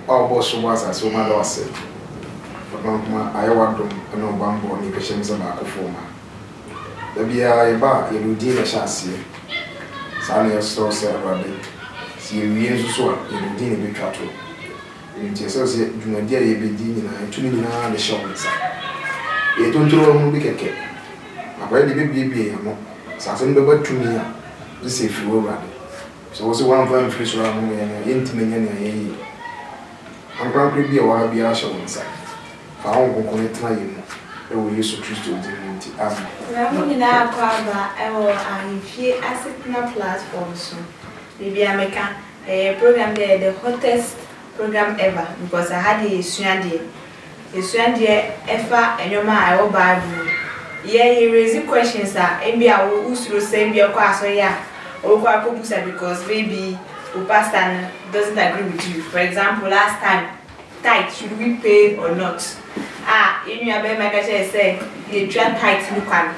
our boss was as so my loss. I want to know Bambo and Nikashim Zamako former. The Bia bar, you do dinner chassis. Sanya store celebrate. See you so you do dinner cattle. You just say, do not dare be dinner and 2 million the show inside. You don't throw a big cake. I read the baby, something about 2 million. This is if you were ready. So, was one of them fish around me and intimate. I'm going to be a while be a show inside. Found one connect my and we used to choose to do it. I'm now I feel asset platform soon. Maybe I make a program there, the hottest program ever, because I had a Sunday. A Sunday ever, and your man, I will Bible. Yeah, he raising questions that maybe I will also say be a class or yeah, or because maybe the pastor doesn't agree with you. For example, last time, tithe, should we pay or not? In your bed, my catcher say, you try tithe, you can.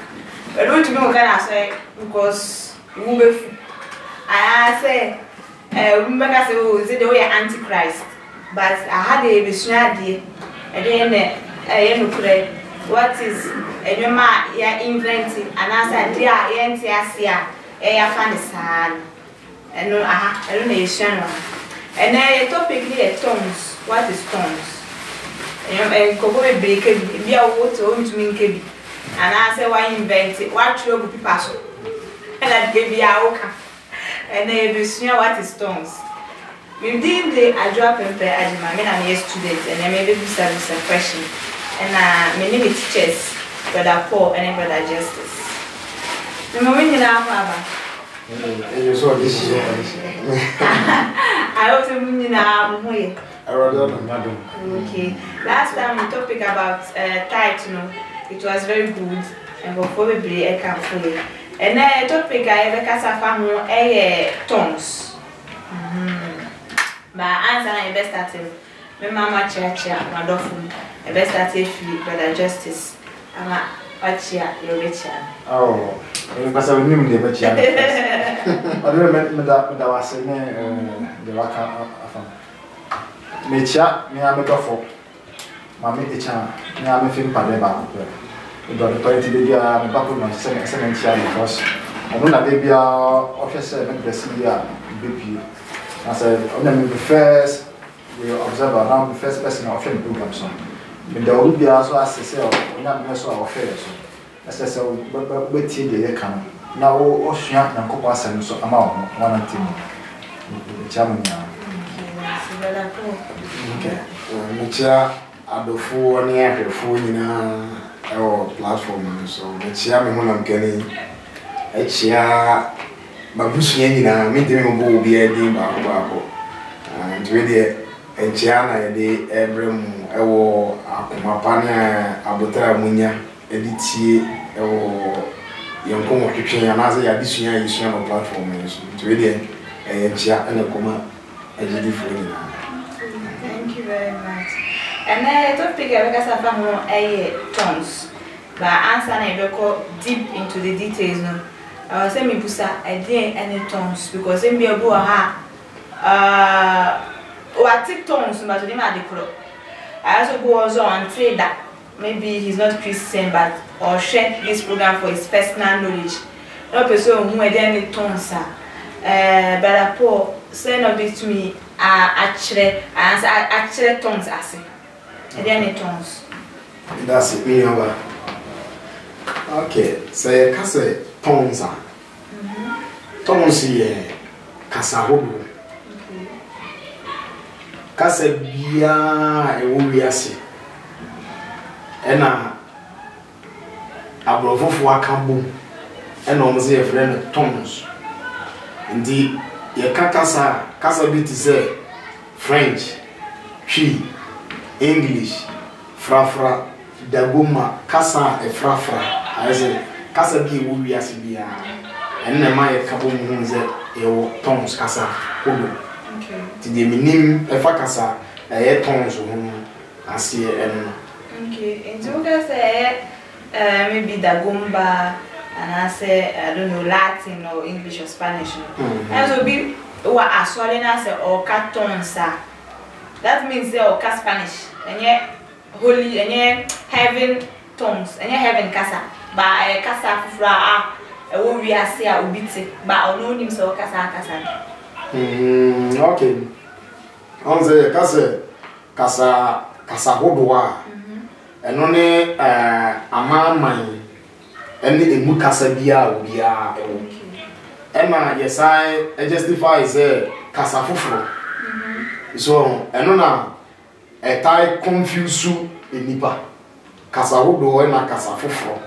But don't you know what I say? Because I say, oh, is it the way Antichrist? But I had a vision idea, and then I pray. What is a new man inventing? And I said, dear, Yantia, I found a son. And I don't know, and then a topic here tongues. What is tongues? And Coco Baker be a water home to me, and I say, why invent it? What you will be passing? And that gave me a walker. And then you see what is tongues. Within the I drop and pay as my men and students, and I maybe do service a question. And many teachers, Brother Paul and Brother Justice. The moment you now, Baba. You saw this. I also mean now, okay. Last time we talked about tithe, it was very good, and probably I can fully. And then topic I ever cast a family tongues. But answer I best started. My mama church, my daughter. I best started with Brother Justice. I'm a watch your richer. Oh, because I knew the betcha. I remember that was in the Waka. Mecha, me am a goffo. Mammy, the charm, me am a film padeba. We got the 20 baby, I'm a babu, my second child because I don't have baby officer, make the CDR, I said, I'm the first we observe around the first person of film program. So, there will be also as I say, we're not also our affairs. As I said, but wait till they come. Now, Ocean and Copa and so amount, one and two. Charming now. Okay. Mecha adofo ne ahwefo nyina e platform so mecha me honam kani echia babusua nyina me de me bo obi adi ba and we dey echia na ye ebrem ewo akomapa ne abotara munya editie ewo yenkomo twetwe ya na ze ya bisua yesua no platform so we dey echia ene koma ejidi fo nyina. Thank you very much. And then I don't think I have more tongues, but answer I go deep into the details. No, I was saying, Busa, I didn't any tongues because in be a boa or take tongues, but to them at the club. I also go also and say that maybe he's not Christian, but or share this program for his personal knowledge. No person who had any tongues, but Paul say no this to me. Actually, tongues are seen. Any tongues. That's it, me over. Okay, say, Cassa tongues are. Tongues here, Cassa Hobo. Cassa Bia, a Wubiasi. And a bravo for a cambo, and almost a friend of tongues. Indeed. Ye kasa bit say French, Chi, English, frafra, dagoma, kasa e frafra. I say kasa bi wuwi asibia. And na my kabo mu ze e tongues kasa hobo. Okay. Ti de minim e fa kasa e tongues ho asie eno. Okay. And you guys say maybe dagomba. And I say, I don't know, Latin or English or Spanish. And so be what as well as or cartons that means they are Spanish and yet holy and yet heaven tongues and yet heaven casa by casa fra a wo wi ase a obiti ba ono nim se kasa okay on say kasa hodoa eno ne amaman ene emu kasa bia obia ema yesai justify say kasa foforo so eno na etai confuse enipa kasa hodoa na kasa foforo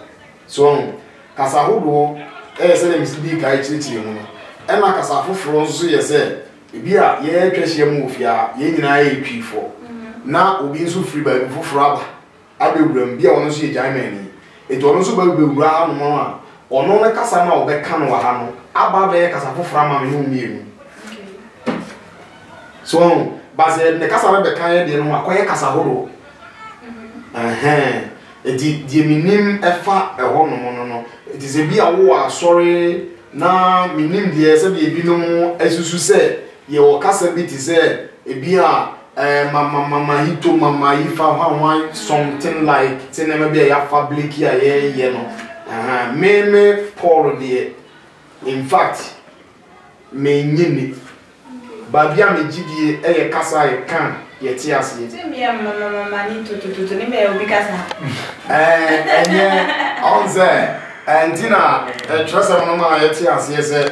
so kasa hodoa say dem sibi kai chichi mu no ema kasa foforo nso ye say bia ye twahia mu ofia ye nyina ye twifo na obi nso free ba foforo aba abewuram bia ono nso ye jaimani eto ono nso ba bewura no a ono ne kasa na obeka no wa ha no aba be kasa foforo ama me no mienu so baze ne kasa be beka ye de no akoye kasa hodo di minim efa eho no it is a bia wo asori na minim de se be binom asusu se ye wo kasa bi ti se e bia mama hito mama ifa one something like tinema be ya public ya ye no me Paul de in fact me nyini babia me gidie e kasa ye kan ye ti ase ti me mama ni to ni me obi kasa enye onze antina trust am no ma ye ti ase se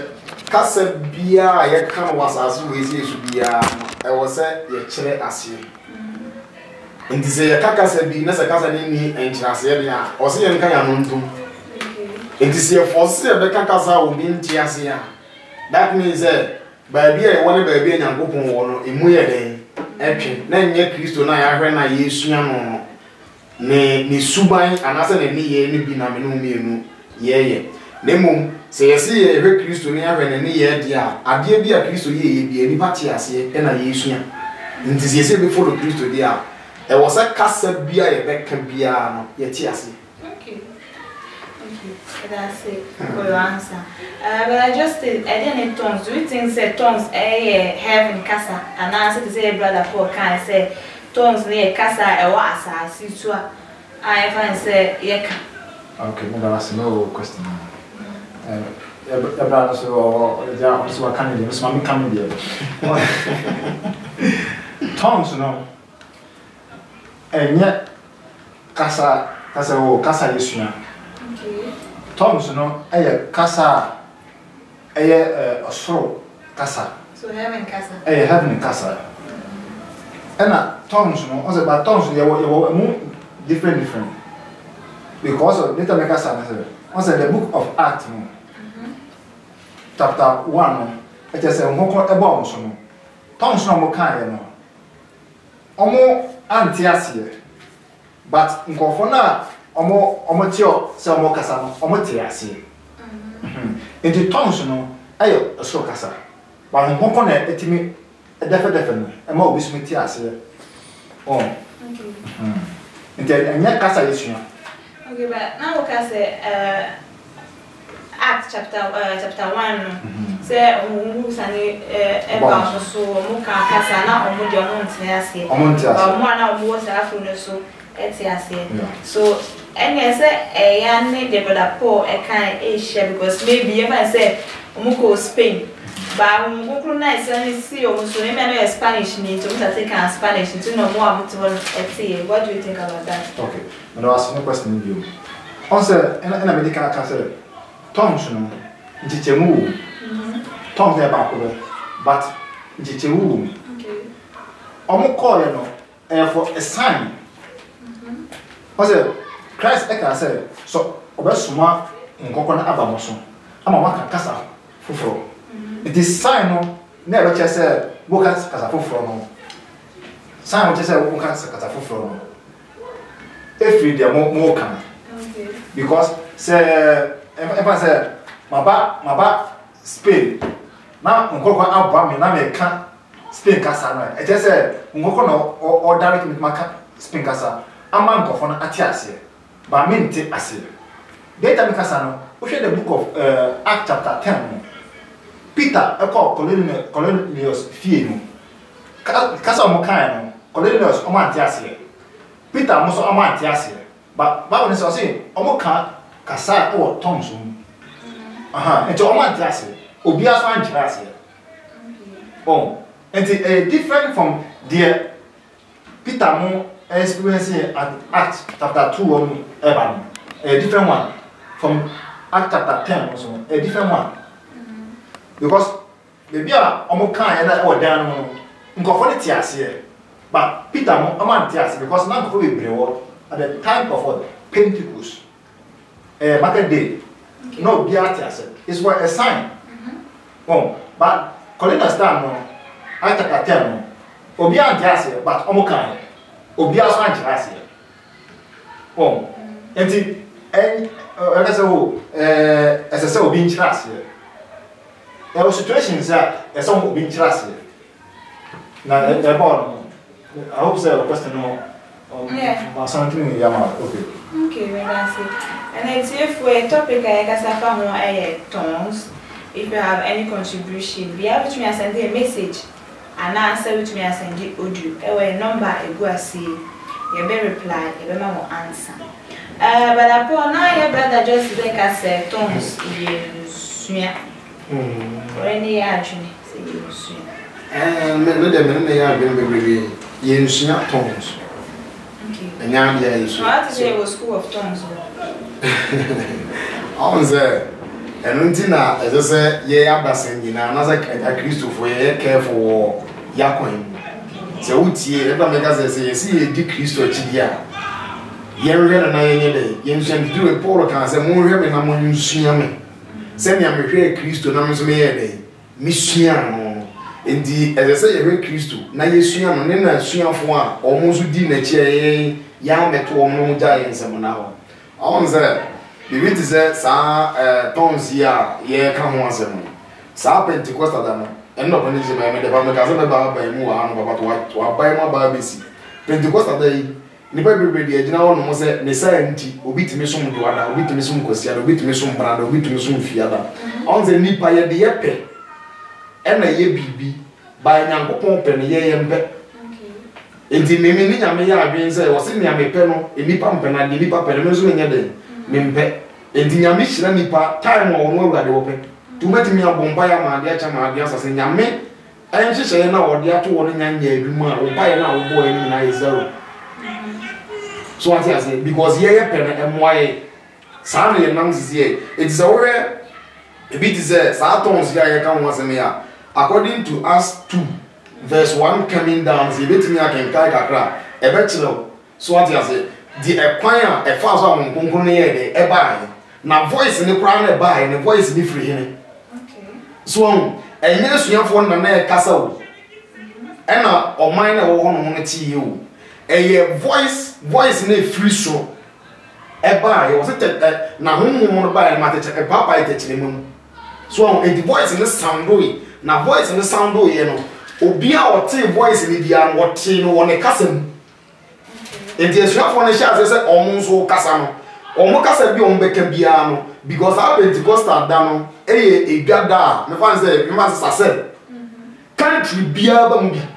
kasa bia ye kan wasasu we se su bia e wo se ye kire ase nti se ye kasa bi na se kasa ni enkire ase ye dia o se ye nkan ya no ntum nti se ye force ye be kasa obi nti ase ya that means baby e wona baby enyankopon wo no emu ye den etwe na nye Kristo na ya hwe na Yesu ya no ne suban anase ne ni ye ni bi na me no mienu ye nemum se yesi ye hwe Kristo ne ya hwe ne ni ye dia ade bi a Kristo ye bi ani pati ase e na Yesu ya nti se yesi be follow Kristo dia e wo se kasa bia ye be ka bia no ye ti ase. That's it for your answer. But I just didn't tongues. Do you think say tongues heaven casa? And answer to say brother Paul can say tongues near casa a wasa situa. I find say yeka. Okay, I'm gonna ask no question. Brother, so I can't do. So I'm coming there. Tongues, no. And yet casa Yesuna. Tongues no kasa osoro kasa so heaven kasa heaven kasa tongues no on say but tongues you different because of later make kasa on say the book of Acts no chapter 1 no it is nko ebo so no tongues no mo kan ye no omo antiase but nkofo na omo tio se omo kasa no omo tiase enti tongues no ayo so kasa ba nko na etimi defe no e ma obi sumi tiase enti anya kasa Yesu. Okay, but now we can say Acts chapter 1 say omo sani eba so omo ka kasa na omo de omo tiase omo na omo sa afro no so etiase so any say yan develop e kan share because maybe if I say omuko Spain ba omuko na say see omuso so me no Spanish ni to me take can Spanish to no more am to etie. What do you think about that? Okay, no ask no question you on say na medical can say tongues no ntichemu tongues e ba ko but ntichemu okay omuko ye no for a sign. Christ eka say so obesuma nkoko na abamoso ama waka kasa foforo it is sign no na ebe chese boka kasa foforo no sign chese boka kasa foforo no every day mo kan because say if say maba Spain na nkoko abwa me na me ka Spain kasa no e chese nkoko no o direct me maka Spain kasa ama nkofo na atiase ba mente ase data me kasa no we share the book of Acts chapter 10 Peter e call Cornelius fie no kasa mo kan no Cornelius Omantiasia. Peter Muso Omantiasia. But Bible is saying, Omoka Kasa or Thompson. And to Omantiasia, Obias Antiasia. Oh, and different from the Peter Mo experiencing at Acts chapter 2 on Evan. A different one from Acts chapter 10 also, a different one. Because the beer Omoka and I were down in here. But Peter Amantias, because now we brew at the time of Pentecost, market day, no Beatias, it's what a sign. Oh, but Colina Stan, I take a term, Obiantias, but Omoka, Obias Antiasia. Oh, and as I say, being trusted. There were situations that a song being trusted. Now, I hope so. Question no. Yeah. Something in Yama. Okay. Okay, that's it. And it's if we topic I guess I found more tongues. If you have any contribution, be able to me send a message and answer with me send the audio. A number a go see. You better reply. You better more answer. But upon now, your brother just like I said, tongues you or any action. Say you swim. And may have been use not tongues. And now there is what to say was school of tongues. On there, and until now, as I said, ye are passing in another Christopher, careful Yacoin. So, ever make us say, see a decrease or Chidia. Yen red and I any day, yen send do a polo can say more heaven among you see me. Send me a prayer Christo, numbers me a day. Missiano. Indeed, as I say, a Christo, now you see on a swim for one, almost within a chair, young met one no giants and now. On there, the wit is that tons here, come once a month. Sa Pentecostal than and not when it's a man, the Pamela by more about what to buy my baby. Pentecostal day, the baby, the general was a necessity, obit me some duana, obit me some question, obit me some brand, obit me some fiada. On the nipa ya the epe. And a ye BB by Yanko Pomp and ye and bet. Indeed, Mimmy, I may have been say, was in Yami Peno, in Nipam and I deliver Penezu in a day. Mimpe, and the Yamish Nipa, time or no that open. To let me a bombaya, my dear Chamagias, as in Yame, and she say now, or the other one in Yan Yuma, or buy now boy in Izero. So what I say, because ye pen and why Sandy announces ye, it's over a bit is a Satons Yaya come once a mere. According to us 2, verse 1 coming down, the bit me I can kakra, a bachelor. So what I say, the acquire a thousand Kunkune, a buy. Now voice in the crown a buy and a voice in the free. Okay. So, and yes, you have one man castle. And or mine or one on you. A voice in a free show. A buy was it now whom want to buy a matter a papa at so a voice in the sound way. Now voice in the sound way, you know. Obia or take voice in the and what you know on a cousin. It is not for the shots as almost all Casano. Almost be on Beccabiano because I went to Costa Dano, a gada, my father said, you must say. Country be a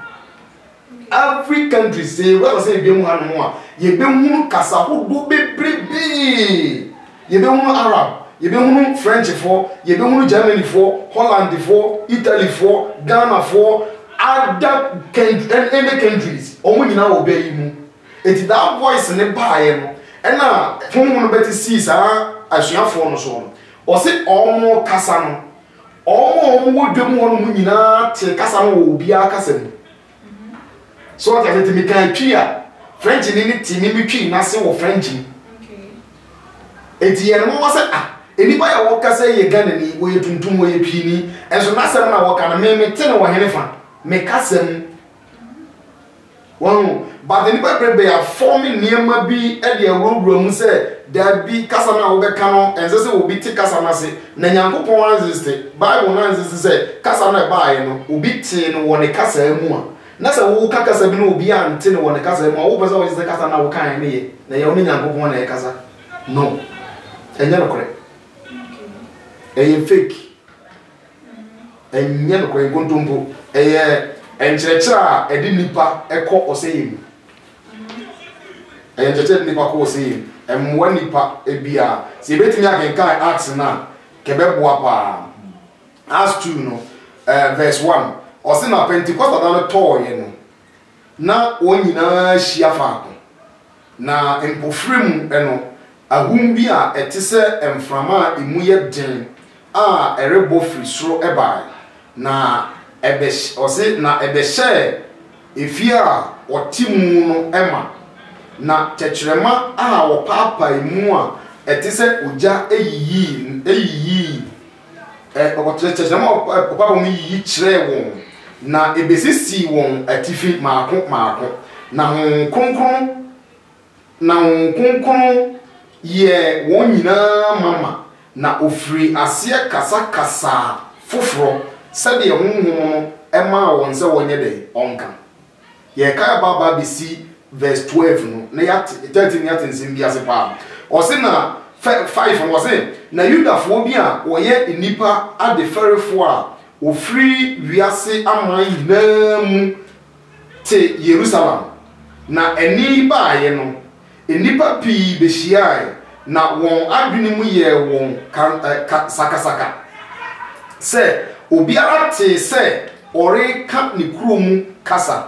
every country say, well, say, be more. You be more Casa who do be pretty. You be more Arab. You be French for, you be Germany for, Holland for, Italy for, Ghana for, other countries. Only now obey you. It is that voice in the pie, and now, whom better sees as you have for so. Or say all more Cassano. All more would do more Munina till Cassano will be a cousin. So I said to me, can clear French in it, Timmy, Nassau or Frenchy. It's the animal was anybody walk say again, way to do way penny, and so Nassa walk and make 10 or anything. Make cousin. Well, but anybody be a forming near my be at the room say there be Cassana over canon and this will be Tickasana say, Nanyanko Pons is the Bible nonsense say, Cassana by no, be tin one a cassa more. Nasa will Cacasa no be tin one a cassa more, was always the Cassana will kind me, they only Yanko one a casa. No, and never correct. A fake. And never correct, go to a enkyerɛkyerɛ a ɛde nipa ɛkɔ ɔsɛyɛ mu enkyerɛkyerɛ nipa kɔ ɔsɛyɛ mu ɛmmoa nipa ebia sɛ ebetumi akenkan Acts na kɛbɛboa paa Acts 2 no verse 1 ɔsɛ na Pentecost ada no tɔɔyɛ no na wɔn nyinaa hyia faako na mpofiri mu ɛno ahum bi a ɛte sɛ mframa a emu yɛ den a ɛrebɔ firi soro ɛbaa na ɔse na ɛbɛhyɛ efie a ɔte mu no ɛma na tɛkyerɛma a wɔpaapaa mu a ɛte sɛ ogya eyiyi tɛkyerɛma a wɔpaapaa mu yiyi kyerɛ wɔn na ebesisi wɔn atifi maako na kronkron yɛ wɔn nyinaa mama na ofiri aseɛ kasa foforɔ sɛdeɛ honhom no ɛmaa wɔn sɛ wɔnyɛ dɛ ɔnka yɛka baba besi verse 12 no na yɛate 13 yɛate nsɛm bi ase paa ɔse na 5 no ɔse na yudafoɔ bi a wɔyɛ nipa adefɛrefoɔ a ofiri wiase aman nyinaa mu te Yerusalem na ani baayɛ no nipa pii behyiae na wɔn adwene mu yɛ wɔn sakasaka sɛ obiara te sɛ ɔreka ne kuro mu kasa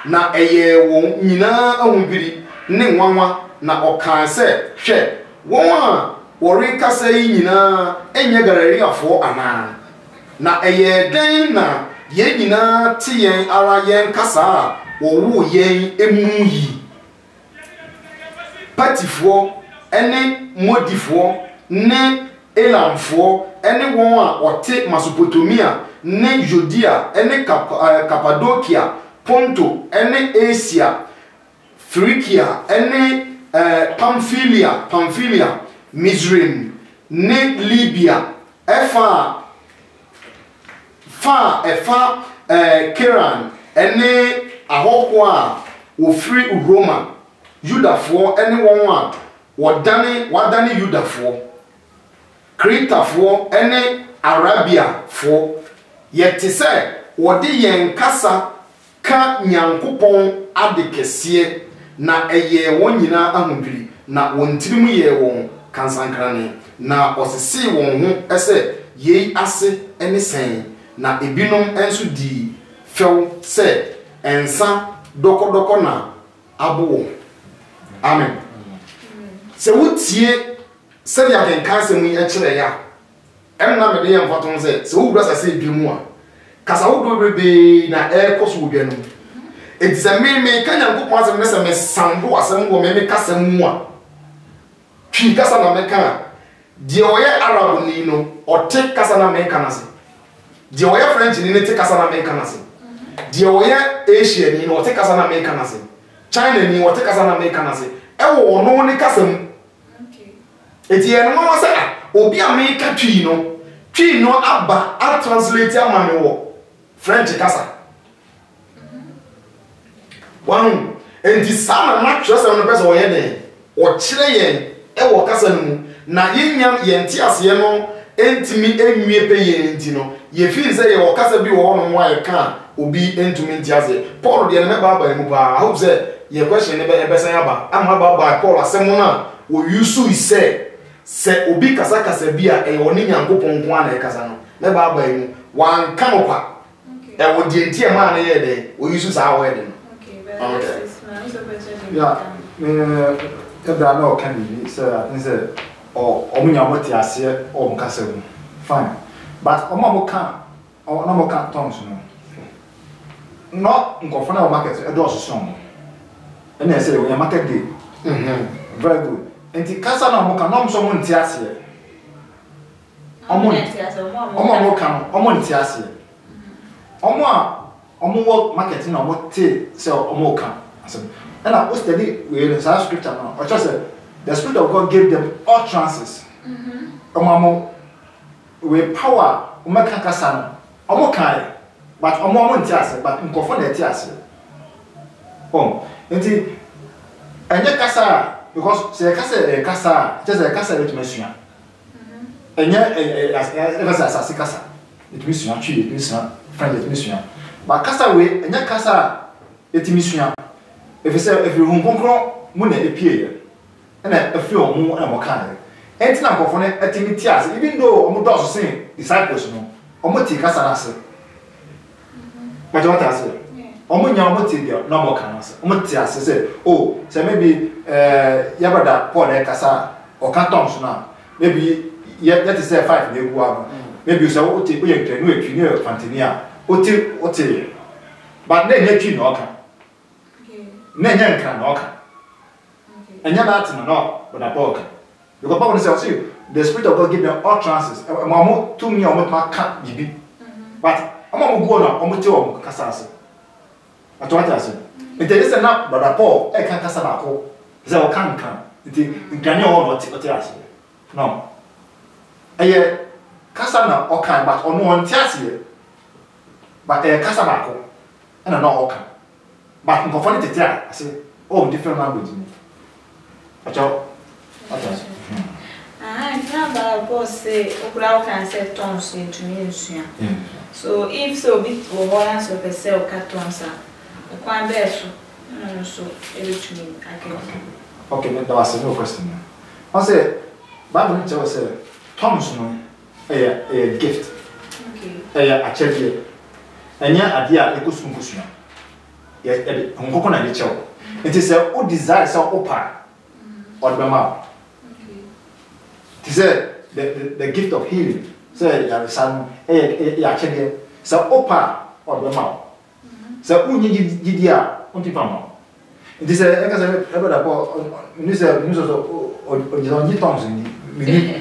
na ɛyɛ wɔn nyinaa ahubiri ne nwanwa na ɔkaa sɛ hwɛ wɔn a wɔrekasa yi nyinaa ɛnyɛ Galiliafoɔ anaa na ɛyɛ dɛn na yɛn nyinaa te yɛn ara yɛn kasa a wɔwɔ yɛn emu yi Patifoɔ ɛne Modifoɔ ne Elamfoɔ ɛne wɔn a ɔte Mesopotamia ne Judea ɛne Cappadocia Ponto ɛne Asia Phrygia ɛne Pamphylia Misraim ne Libya ɛfa Keran ɛne ahɔhoɔ a ofiri Roma Yudafoɔ ɛne wɔn a wadane Yudafoɔ Kretafoɔ ɛne Arabiafoɔ yɛte sɛ wɔde yɛn kasa ka Nyankopɔn ade kɛseɛ na ɛyɛ wɔn nyinaa ahomdwiri na wɔn tirim yɛ wɔn kansankrane na ɔsesee wɔn ho ɛsɛ yei ase ɛne sɛn na ebinom enso di fɛw sɛ ensa dɔkɔdɔkɔ na abo amen sɛ wotie sɛ ya kenkan sɛ mu ɛkyerɛ ya ɛnna me de yɛn faton sɛ wobura sɛ edwemu a kasa wodo bebe na ɛkɔ so wodwa no enti sɛ me ka Nyankopɔn asɛm ne sɛ me sando asɛm wɔ me kasa mu a twi kasa na me ka deɛ ɔyɛ Arab ni no ɔte kasa na me ka na se deɛ ɔyɛ French ni ne te kasa na me ka na se deɛ ɔyɛ Asia ni no ɔte kasa na me ka na se China ni ɔte kasa na me ka na se ɛwɔ ɔno ne kasa mu enti ɛno mama sɛ obi a me ka twi no aba a translate ama me wɔ French kasa wan enti sana na twese no pese wo ye den o kire yen e wo kasa no mu na yenya yenti ase no entimi enwie pe ye enti no ye feel say ye wo kasa bi wo no wa ye ka obi entumi enti ase Paul de ne ba mu ba I hope say ye question ne be san aba ama ba Paul asem no wo yusu ise se obi kasa bi a e woni Nyankopon ko ana e kasa no ne ba mu wan ka no kwa e wo de enti e ma na ye den wo yusu sa wo ye den okay. Yeah, I know can be said, or Omunya Motiasia or Castle. Fine. But Omo can't, or no more can't tongues. Not in Confana market, a dozen song. And I say, we are market day. Very good. And the Casana Moka, no someone Tiasia. Omo can, Omo Tiasia. Omo marketing or what tea sell Omo can. And I was studying with the scripture now. Or just the Spirit of God gave them utterances. Omo with power, Omaka Kasano, Omokai, but Omo Tias, but in Kofon Tias. Oh, indeed, and yet Kasa, because say Kasa, just a Kasa with Messia. And yet, as a Kasa, it means you are true, it means not friend, it means you. But kasa we enya kasa etimi sua. If you say if you hunkonkron mu na epie na afi omu na mo kan. Enti na nkofo ne etimi ti ase even though omu do so sin disciples no. Omu ti kasa na ase. But what I say? Omu nya omu ti dia na mo kan ase. Omu ti ase say oh, say maybe yabada Paul e kasa o kan tongues na. Maybe yet is say 5 na egu aba. Maybe you say o ti o ye twenu etwi ne fantania. O ti but na nya twi na o kan. Na nya nkan na o kan. Enya na ati no but Paul kan. Because Bible says see the spirit of God give them all chances. Mamo to me omo ma kan bibi. But omo go na omo ti omo kasa ase. Ato ati ase. Nti ese na brother Paul e kan kasa ba ko. Ze o kan kan. Nti nkanye o no ti ase. No. Eye kasa na o kan but ono on ti ase. But kasa ba ko. Na no o kan. But nkofo ni tete ase. Oh different language. Acho. Ati. Now boss say okura can say tons into me. So if so bit or one so per se o cartons are kwan be so every to me again. Okay, that was no question. I say Bible tell us tons no a gift. Okay. A charity. Anya adia ekosum kosua. Ye nkoko na de chew. It is a o desire so opa or the mouth. He said the gift of healing. Say ya san ya chege. So opa or the mouth. So unyi gidia unti fama. It is a because everybody you say so onyi tongues ni.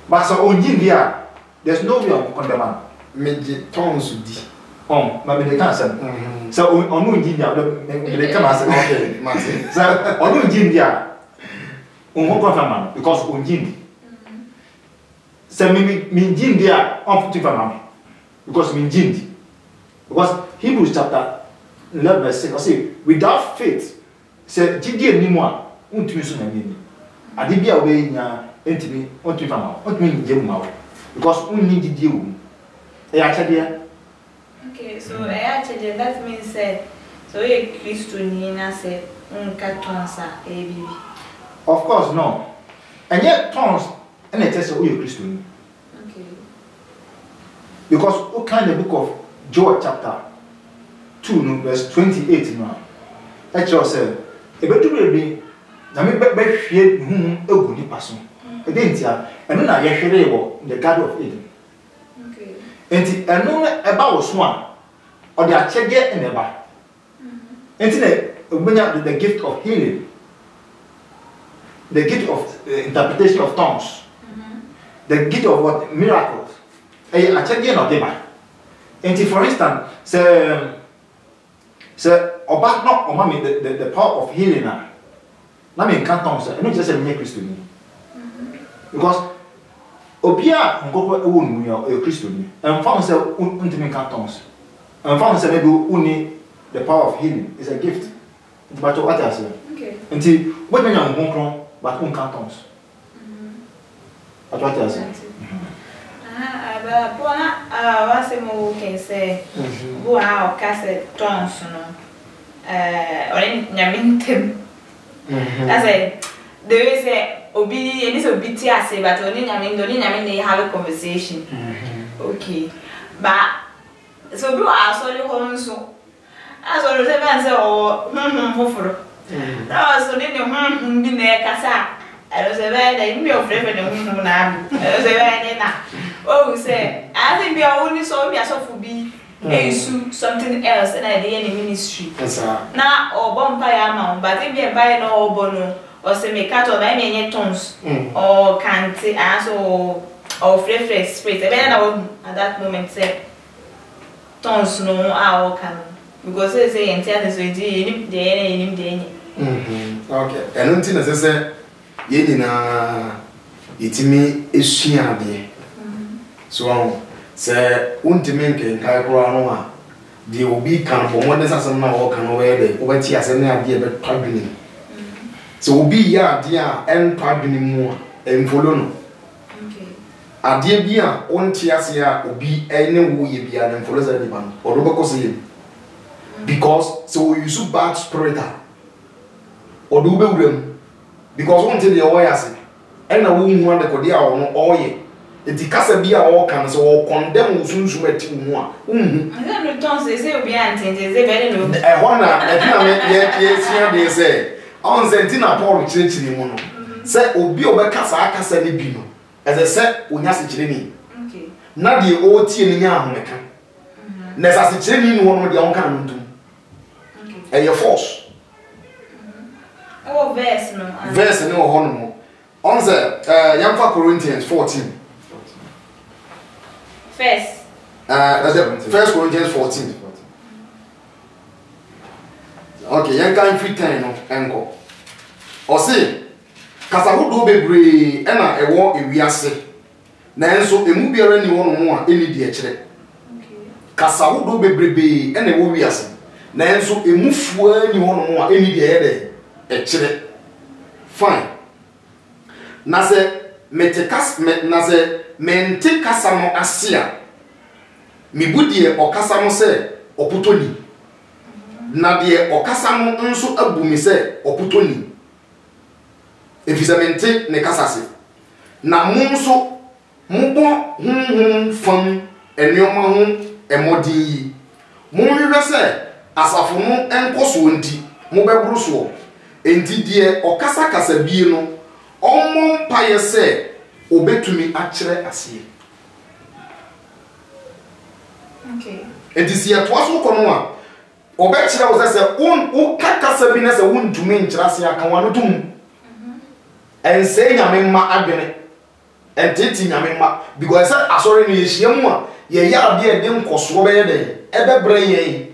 But so onyi dia there's no way of condemn. Meji tongues di. But they can't say. So onu onyi dia they come as okay. So onu onyi dia unho confirm because onyi say me dia on to fama because me jindi. Because Hebrews chapter 11 verse 6 I say without faith say jidi enimu a untumi so na ni ade bia we nya entimi untumi fama untumi nje mu mawo because unni jidi ewu e ya chede. Okay, so actually that means so you Christo ni na say unka tonsa ebi. Of course no. And yet tongues and it says you Christo ni. Okay. Because what kind of book of Joel chapter 2 no, verse 28 now. Actually said e betu be na me be hwie egu ni paso. E dey ntia eno na ye hwere wo the Garden of Eden. Okay. Enti eno e ba wo so a o de achege en e ba. Enti na obenya the gift of healing. The gift of interpretation of tongues. The gift of what miracles. E achege no de ba. Enti for instance say oba no o ma me the power of healing na me kan tongues e no just say me Christo ni. Because obia nkoko ewo nu ya e Christo ni. And found say untimi kan tongues. And found say maybe uni the power of healing is a gift. But what I say? Okay. Until what me nyam konkron but un kan tongues. What I say? But bona wase mo can say go how case tons no ori nyamintem. That's it. There is a obi any so biti ase but oni nyame have a conversation. Okay. But so bi wa asori ho nso. Asori se ban se o foforo. Na so ni bi na kasa. I was a bad me of friend and na. I was a bad na. Oh say I think we are only so me aso be something else and I dey in ministry. Yes sir. Na o bompa ya ma but if you buy no obono or say me cat or buy me tons or can't also or fresh spirit. E be na at that moment say tons no a can because say enter so dey dey. Okay. And until na say ye nyina yetimi esua ade. So say untimi nkenkai kro no a de obi kan for modern asem na wo kan we de wo ti asem na ade be twadwini. So obi ya ade a en twadwini mu a enfollow no. Okay. Ade bi a onti ase a obi ene wo ye bia na enfollow za di ban. Odo be koso ye. because so we use bad spirit or do be because one thing the oil and a woman want the codia or oil. It is a be all can so condemn soon to met you more. Don't say be anti, they very low. I wonder, yes, they say, on Zentina Paul Church in Mono. Say, Obi Obacasa Casani Bino, as I said, when you're sitting. Not the old tea in your American. Necessity one with the own kind of and your force. Oh, verse no. Verse no honor. On the Young Corinthians 14. First Corinthians 14. Okay, young kind free time no enko. Or say, kasa wo do bebre e na ewo ewiase. Na enso emu biara ni wono mo a eni de ekire. Kasa wo do bebrebe e na ewo wiase. Na enso emu fua ni wono mo a eni de ede ekire. Fine. Na se metekas na se mente kasa no asia. Mi budie okasa no se oputoni. Na de okasa no nso abu mi se oputoni. Efisamente ne kasa se. Na mo nso mo fam enioma ho emodi. Mo hwehwe se asafo no enkoso nti mo beburu so. Enti de okasa kasa bie no omo mpaye se obetumi akire asie. Okay. Enti si atoaso kono a obekire wo se un kakasa bi na se wuntumi nkira asie aka wano tum. Ense nyame ma adwene. Entiti nyame ma because asori ni yehia mu a ye ya de de nkoso be ye de ebebre ye.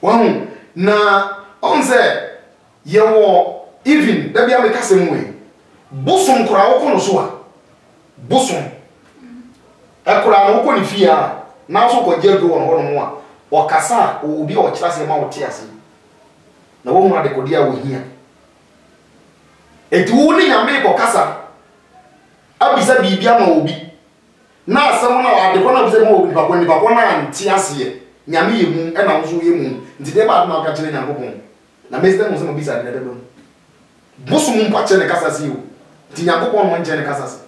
Wahu na onse ye wo even da bia me kase mu e. Bosom kura wo kono so a. Bosom ekura no ko ni fia na so ko je do wono mo a okasa obi o kira se ma wo te ase na wo mu ade ko dia wo hia eti wo ni nyame ko kasa abisa bibia ma obi na asem na ade ko na abisa ma obi pa ko na anti ase nyame ye mu e na wo so ye mu nti de ba na ka kire nyankopon na mesde mo se mo bisa de do bosom mpa kire kasa se yo ti nyankopon mo nche ne kasa se.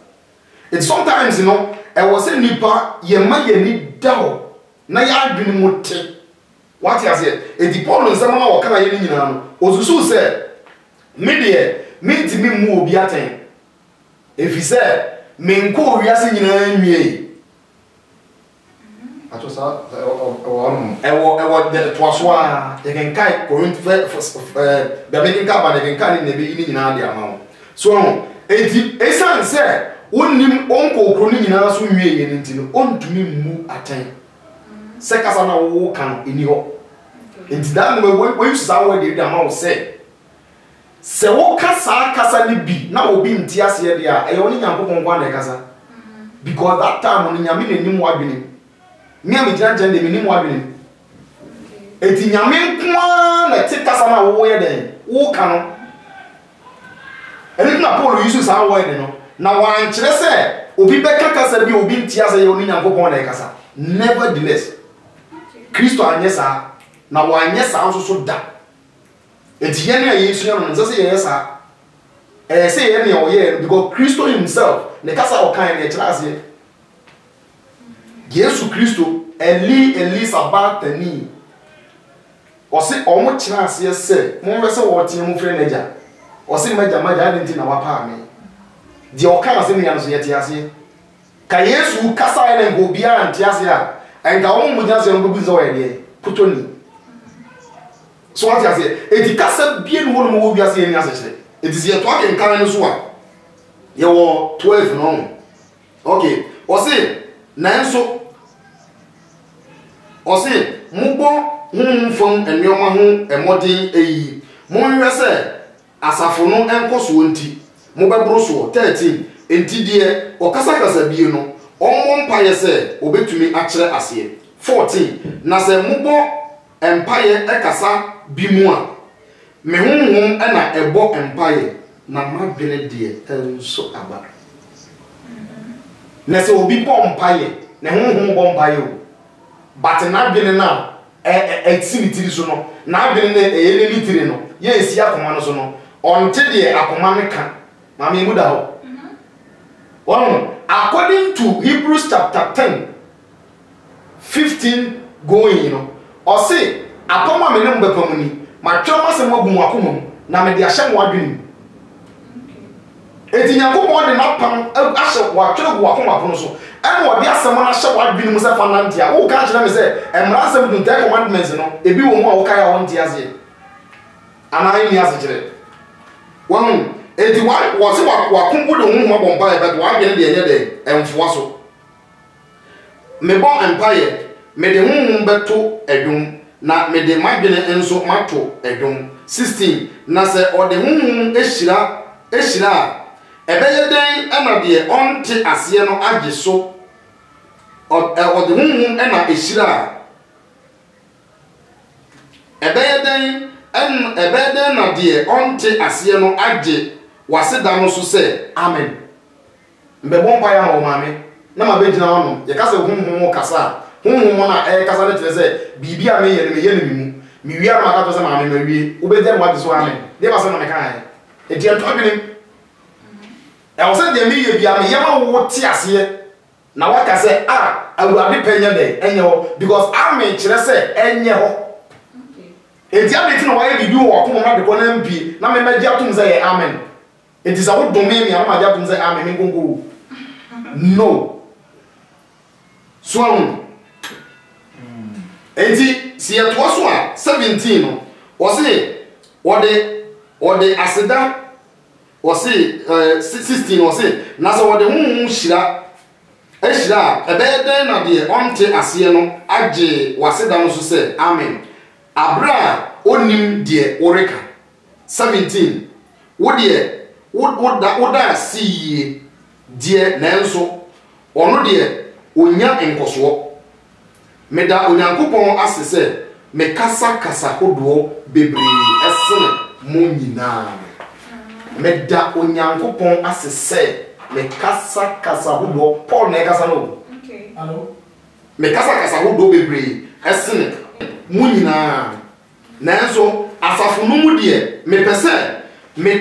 It's sometimes you know I was saying nipa ye ma ye ni dawo na ya adwene mote what you say e di Paul nsema na waka ye ni nyina no osusu se me de me ti me mu obi aten efi se me nko wiase nyina nwie ato sa o ewo de toaso a ye kan kai Corinth be me kan ka ba de kan ni be ni nyina de ama so enti esan se onim onko kro ni nyina so nwie ye nti no ontumi mu atan se kasa na wo kan eni ho enti da no we use that word dey ma wo se wo kasa ni bi na obi nti ase ye dia e oni nyankopon kwa na kasa because that time ni nyame nenim wadwene me am jira jende me nim wadwene enti nyame kwa na ti kasa na wo ye den wo kan eni na Paul use that word no na wan kire se obi beka kasa bi obi ntia se ye oni nyankopon na kasa nevertheless Kristo anyesa na wanyesa nso so da etiye na Yesu ya no nse se yesa se ye na oye because Kristo himself ne kasa o kan na kira ase Yesu Kristo Eli sabatani o se o mo kira ase se mo we se wo tie mo fre na ja o se maja adenti na wapa me di o kan ase ne ya no so ye tie ase ka Yesu kasa ya na go bia antie ase a enga wo mo gya se no bubu zo ye de putoni so what you say edi kasa bie no mo wo bia se ni ase kire edi se to ake kan no so a ye wo 12 no okay o se nanso o se mugbo fon enioma ho emodin eyi mo hwe se asafo no enkoso nti mo bebro so 13 enti de o kasa bie no ommo mpaye se obetumi akire ase 14 na se mugbo empaye ekasa bi mu a me honhom na ebo empaye na madwene de enso aba na se obi bo empaye na honhom bo empaye o but na dwene na activity so no na adwene ne eyele ni tiri no ye esi akoma no so no onte de akoma ne ka ma me mu da ho according to Hebrews chapter 10 15 going no or say akoma me ne mbepam ni ma twama se mo gu mu akoma na me de ahye mo adwene eti nyankopon de na pam ahye wa twere gu akoma pono so and what dia asem na hye wa adwene mu se fa nantia wo ka kire me se emra asem dun 10 commandments no ebi wo mu a wo ka ya won ti ase ana ni ase kire won eti wa se wa kumbu de hu mabon ba but wa gene de enye de emfoa so me bon empire me de hu beto edwum na me de magene enso mato edwum 16 na se o de hu ehira ebeye den ena de onte ase no age so o de hu ena ehira ebeye den na de onte ase no age waseda no so se amen mbebon pa ya ho mame na ma begina hono ye kasa hunhun kasa hunhun na kasa na tire se bibia me ye ne mu mi wi ama ka to se mame ma wi ubede mo ade so amen de ba se na me kan e die to bi ni o se de mi ye bia me ye ma wo ti ase na waka se awurade penya de enye ho because amen kire se enye ho e dia be ti no wa ye bibi wo ko mo ma de ko na mpi na me ma dia tum se ye amen. It is a good domain. I'm not going to say amen. No. So, 80. See, it was 17. Was it? Or the aseda? Was it 16? Was it? Nasa what the moon shira? Eshira. A bed then of the onte asiano. Aje was it down to say amen. Abra onim dear oreka. 17. What dear? What that see dear Nanso or no dear Unya enkoso me da Unyankopon asese me kasa hodo bebre esene mo nyina me da Unyankopon asese me kasa hodo Paul na kasa no okay hello me kasa hodo bebre esene mo nyina nanso asafo no mu de me pese me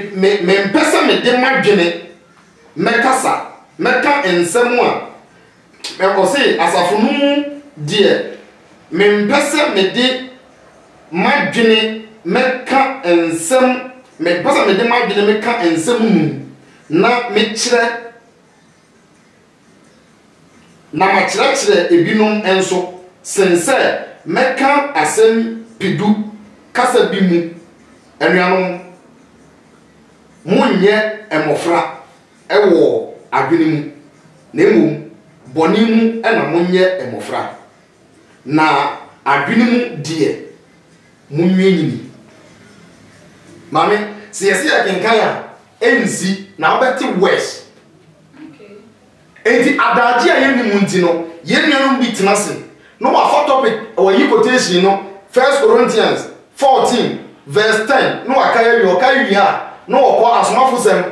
mpesa me de madwene mekasa meka ensemu a me ko se asafunu de me mpesa me de madwene meka ensem me mpesa me de madwene meka ensemu mu na me kire na ma kire ebinom enso sense meka asem pidu kasa bi mu anuanom munye emofra ewo adwene mu na emom boni mu ena munye emofra na adwene mu die munye nyini mame se yesi akenkan ya enzi na obeti west okay enti adaji ayeni mu ntino yenuanum bi tenase no wa for topic or yi quotation no 1 Corinthians 14 verse 10 no akaya wi okayi ha no okọ asomafusem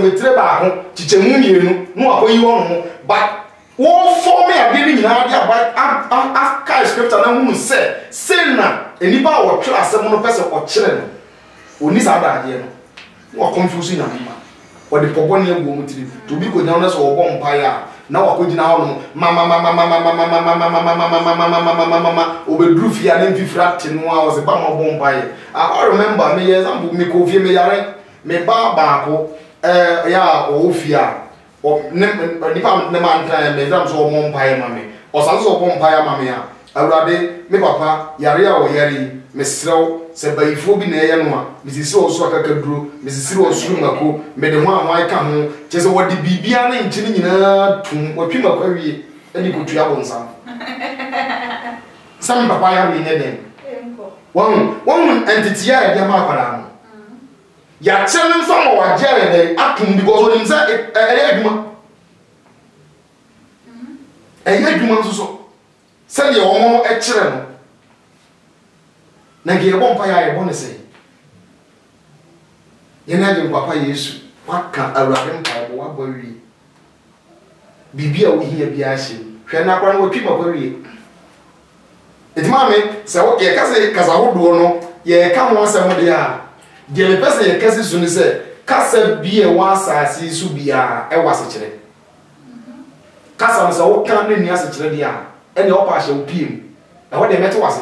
etire ba ho chichemu mienu no akoyi wono but wo form ya bi ni na dia ba ka scripture na hu se na enipa wo twere asem no pese o kire no oni sa da ade no wo confuse na ma wo de pobo na egwo mutiri to bi ko nya no so wo bom pa ya na wa ko gina ho no mama obedru fia na mfifra te no a wo se ba mo bom pa ya I remember me example me ko fie me yare me ba ko ya o fia o nipa ne man kan me exam so mo mpa ya mame o san so bom pa ya mame ya awurade me papa yare a o yare me srew se bayifo bi na ye no a me sisi o so akaka duro me sisi o suru ngako me de ho anwan ka ho che se wodi bibia na nchini nyina tum watwi makwa wie ani ko tua bonsam sam papa ya we ne den one entity ya de ma kwara no ya channel some wa jere de atum because on say adwuma adwuma so say de omo e kire no na ge bon pa ya e bon say ye na de papa Yesu waka awurade mpa bo wa bowi bibia wo hia bia hye hwe na kwara wo twi papa wie It mame say ye kase kasa hodo no ye ka ho asem de a de le pese ye kase su ni say kasa bi e wa asase su bia e wase kire kasa no say wo kan ni ase kire de a ene wo pa hye wo piem e wo de mete wase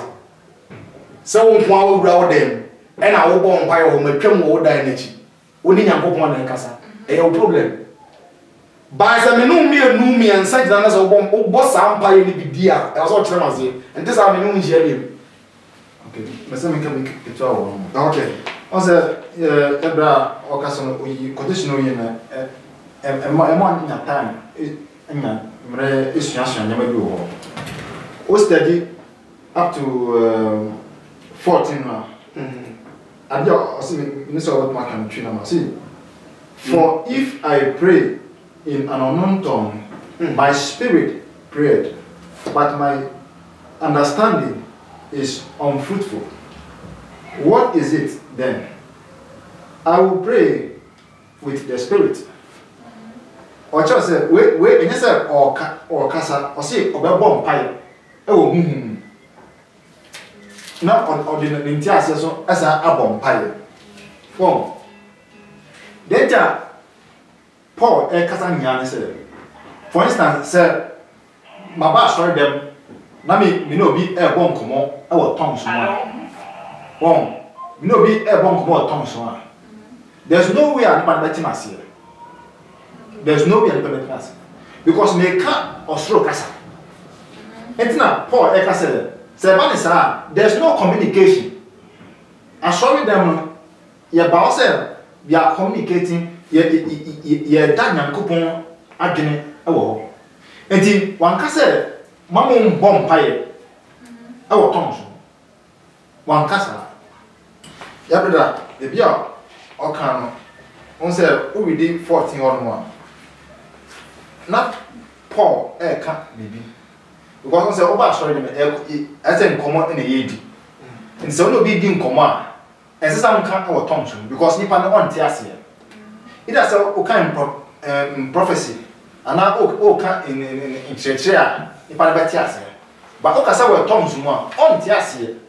say wo nko a wo wura wo dem e na wo bo mpa ye wo matwam wo dan na chi wo ni nyankopon na kasa e your problem ba se me no mi ansa gina na se wo bo sa mpa ye ni bidia e so kire maze ente sa me no nhia dem. Okay, me se me ka me to awo. Okay. On se ebra o ka so no oyi condition oyi na mo anya time anya mre isuasua nyama bi wo. O study up to 14 now. And you see me so what my can train am see. For if I pray in an unknown tongue, my spirit prayed, but my understanding is unfruitful. What is it then? I will pray with the spirit. Or just say, wait, and you say, or casa, or say, or bomb pie. Oh, not on the Nintias as a bomb pie. Form. Then, Paul, a Casan said, for instance, said, my boss heard them. Nami, me no be a bon come our tongues one. Bon, me no be a bon come tongues one. There's no way I'm betting us here. There's no way I'm betting us because me can't or stroke us. And now, Paul, Eka said, there's no communication. I'm sorry, them, your boss said, we are communicating. Ye dan Yankopon adwene e wo. Enti wanka se mamon bom paye e wo tonso. Wanka sa. Ya brother, e bia o kan no. On se o widi 14 on one. Na Paul e ka bibi. Because on se o ba sorry dem e ase nkomo na ye di. Enti se o bi di nkomo a ense sa nka e wo tonso because nipa no on te ase. It has a kind prophecy, and now in church, if I bet yes, but Okasa were tongues more on Tiasia.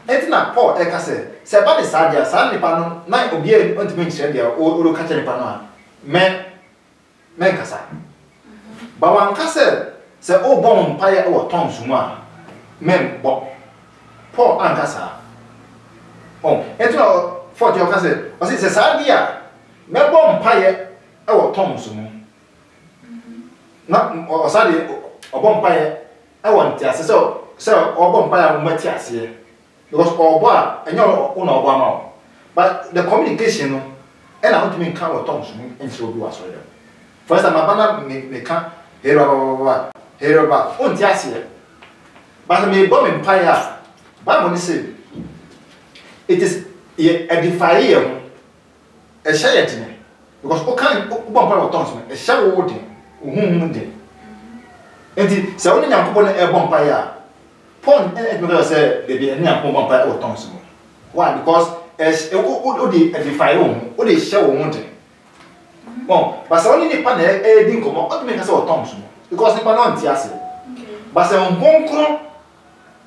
Etina Paul Ekase, Sabani Sadia, Sani Pano, night of year, on to be Shadia, or Catching Pano, men Cassa. But one Cassa, say, oh, bon, pire or tongues more, men, Bob, Paul and Cassa. Oh, Etina 40 of Cassa, was it a Sadia? Me bom paye e wo tonso mu na o sade o bom paye e wo ntiase so o bom paye mo matiase because o bo a enye o na o bo ama but the communication no e na ntumi kan wo tonso mu ense obi wa so dem for instance mabana me kan hero ba o ntiase but me bom paye a Bible say it is edify you. A share it because o can bomb power tons me a share wood de enti se woni Yankopon e bomb fire pon e me say baby any bomb fire o tons me why because as o dey edify o dey share wo de bon but se woni ni pa na e di nkomo o me say o tons me because ni pa no nti ase but se on bonkro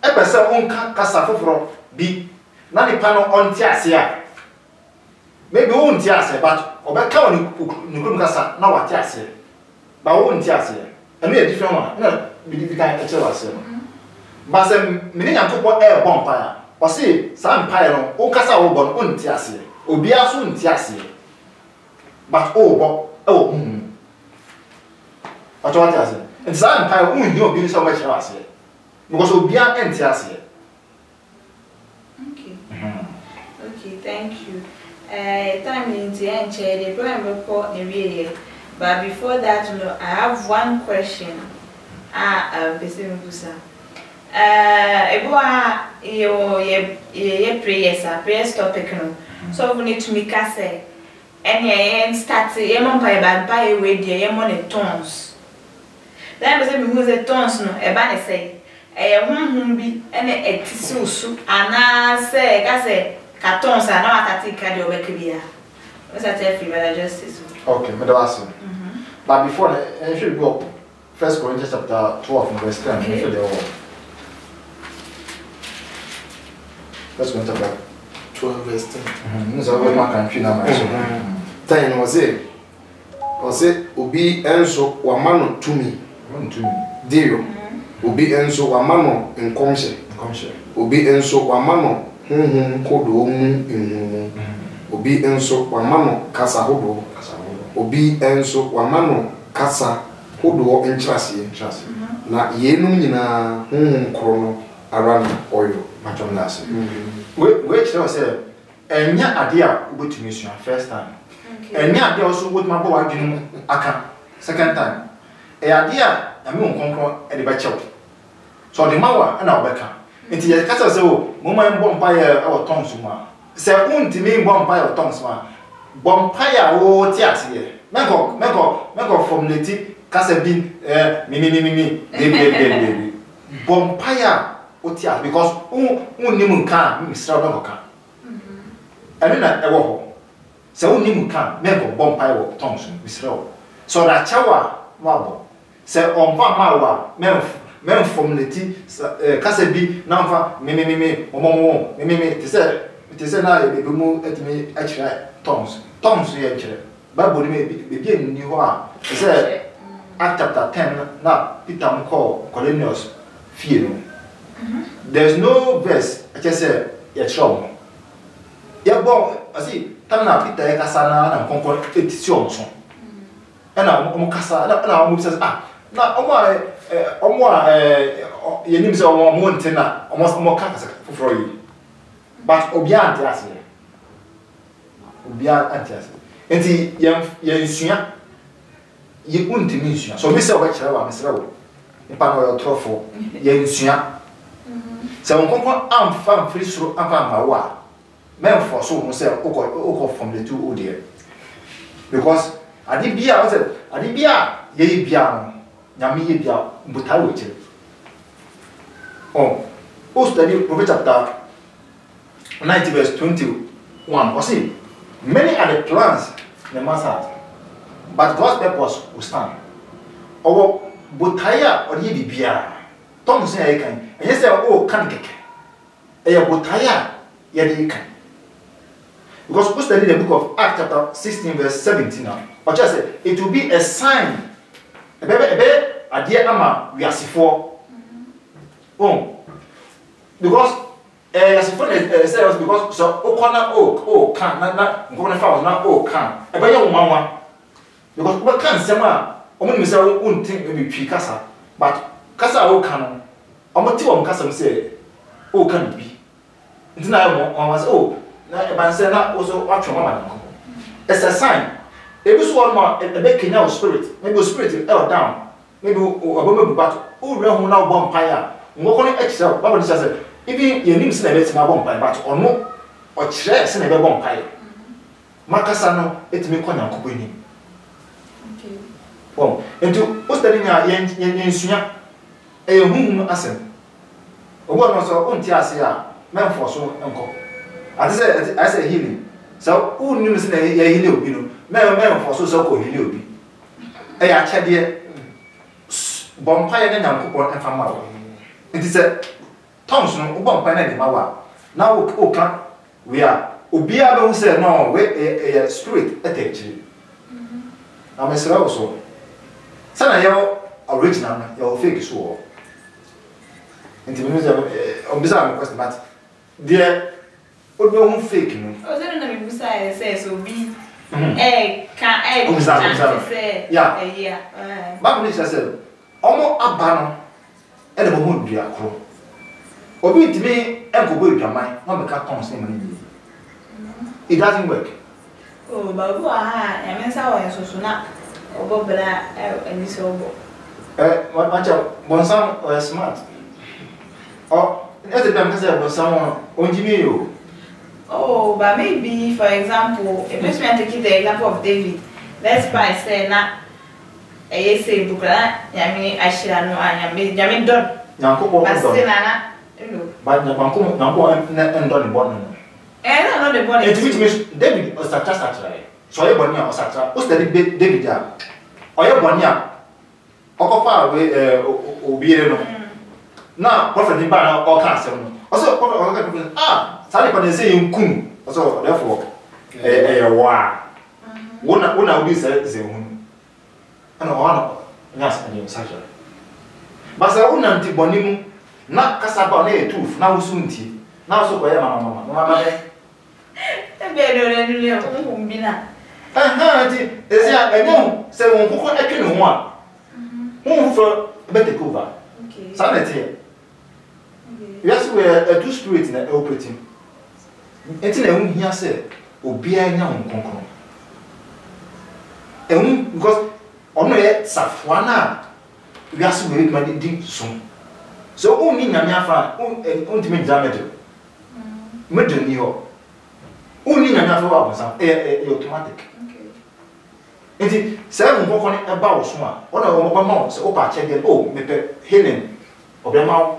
e pe se on ka kasa foforo bi na ni pa no on ti ase a maybe won't ase but obeka woni nukrum kasa na wati ase ba won't ase eno e different one na bi kan e chere ase but say me ni Yankopon e bon fire o say san fire no o kasa wo bon won't ase obi aso won't ase but o bo o o to wati ase and san fire won hi obi so ma chere ase because obi an ent ase. Okay. Okay, thank you. Time in the end, the program report the real. But before that, I have one question. Your prayers topic. So we need to make us say, and start by with your tones. Then we say we use tones no. Say, be and tissue and say, Cartons are not at cardio becabia. What's that every brother justice? Okay, Madam. But before I should go 1 Corinthians chapter 12 verse 10. First Corinthians 12 verse 10. Nso we ma kan twi na ma so. Tan no say obi enso wa mano tumi. Dio. Obi enso wa mano nkomhye. Obi enso wa mano honhom kodo mu enhu. Obi enso wa mano kasa hodo. Obi enso wa mano kasa hodo entrase. Na yenum nyina honhom kro no arana oyo Matchom last. We tell say enya ade a ubetumi sua first time. Enya ade also ubetuma bo wadwenu aka second time. Ade a na me nkonkron e de be chew. So the mawa na obeka. Nti ye kasa say o mo man bo mpa ye e wo tongs ma. Se untimi bo mpa ye wo tongs ma. Bo mpa ya wo ti ase ye. Meko formulate kasa bi mi baby. Bo mpa ya otia because unnim kan misra do kan ene na ewo ho se unnim kan me go bompai wo tongs misra so da chawa wabo se onfa ma wa men formulate kasa bi na mfa me omomo me te se na e mu etimi achira tongs ye chire bible ni be ni ho a se Act chapter 10 na Peter mko Cornelius fie no. There's no verse I just say ya chom. Ya bon asi tam na Peter ya kasa na konkon etisi so. E na omo kasa na omo say na omo ye nim say omo ntina omo kasa fufuro yi. But obia antiase. Obia antiase. Enti ye nsua ye untimi nsua. So me say oba kire wa mesra wo. Nipa no yo trofo ye nsua. Se on comprend enfant free sur enfant mawa même for so no say o from the two there because adibia was adibia ye bia no nyame ye bia mbuta we chire o study Proverbs chapter 90 verse 21 or see many are the plans in the man's heart but God's purpose will stand or butaya or ye bia Tom say I can. And yes, oh, can get a botaya yadi can. Because we study the book of Acts, chapter 16, verse 17 now. But just say it will be a sign. A dear ama, we are for. Oh, because as if because so oh, can not go found now, oh, can. A better one. Because we can't say, only say, won't think maybe Picasa, but Kasa o kan omoti wo mkasa mse o kan bi ntina mo was o na e ban se na o so watcho mama na it's a sign e bi so one ma e be kenya spirit maybe spirit e down maybe obomebu but o re hu na obo mpan a ngoko no extra baba ni say even ye nim se na be tima obo mpan but ono o kire se na be obo mpan makasa no etimi konya nkobani okay well into o study nya ye nsua ehun asem obo no so unti ase a menfo so enko ate say healing so unnim se na ya heal obi no menfo so ko heal obi e ya chede bompa ya na nyankopon enfa ma wo it is a tongues no bompa na de ma wa na o kan we are obi a no say no we a spirit attached na mesra wo so sana yo original na yo fake so Inti me obisa me question but there obi o fake no o se no me busa say so bi obisa yeah Bible is say omo aba no e de mo dua kro obi ntimi enkobo dwaman na me ka ton se me ni it doesn't work oh babu aha ya mensa wa so na obo bra eni so obo macha bonsam smart oh at the time because someone onjimi oh but maybe for example if we take the example of David let's buy say na say bukra yami ashira no yami don nyanko but say na but nyanko na ndon bon no no the body it means David o start right so ye boni o start o study David ya o ye boni a okofa we obiere no na prophet ni ba na o ka asem no o so prophet o ka Sali pa ne say nkum. So therefore wa. Wona udi say hun. Ana wana nyas ani saja. Basa wona nti bonimu na kasaba na etuf na wusunti. Na so koye mama de. Ebe do le nule o mbina. Ti ezia enyo se won kokko etwe ne ho a. Won fo be take over. Okay. Sanity. Yes, we are a two spirit in the operating. It's in a room here, say, Obia Yan Concon. And because only Safwana, we are so very much soon. So, only Namafa, ultimate damage. Middle New York. Only Namafa was automatic. And it 7 walk on about one. One of our mounts, Opa check it. Oh, maybe healing of the mouth.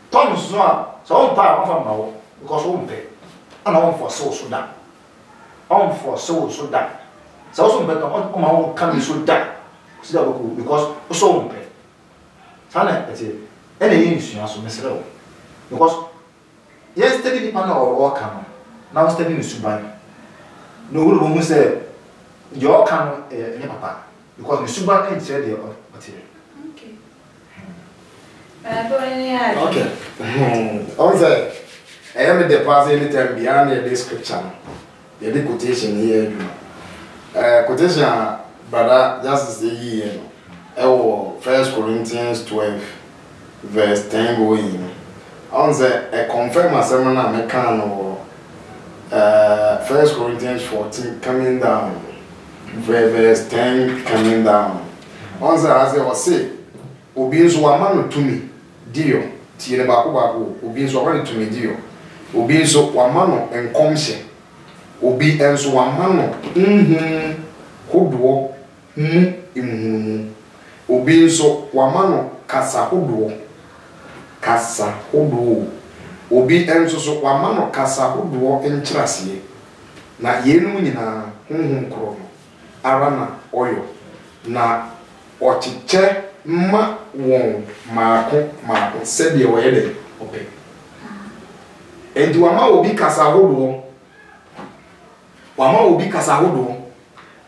Tom so power from because won't pay. And on for so that. On for so that. So also better on my own coming so that. Because so won't pay. Sana any issue as Mr. Because yesterday the panel or walk now studying the Suban. No one who say your can papa because the Suban ain't said the material. Okay. On the I am the pass anytime beyond the description. The quotation here. Quotation, brother, just the year. 1 Corinthians 12, verse 10 going. On the confirm a sermon I make or 1 Corinthians 14 coming down, verse 10 coming down. On the as I was say, Obi so amano to me. Dio, tie baako obi nso wale tumi dio. Obi nso wamano enkomhye. Obi enso wamano hodoɔ mu imuhunu. Obi nso wamano kasa hodoɔ. Kasa hodoɔ. Obi enso so wamano kasa hodoɔ enkyerɛseɛ. Na yenu nyina honhom koro no. Ara na oyo. Na ɔkyekyɛ ma won maako said the way de ope enti wama obi kasa hodo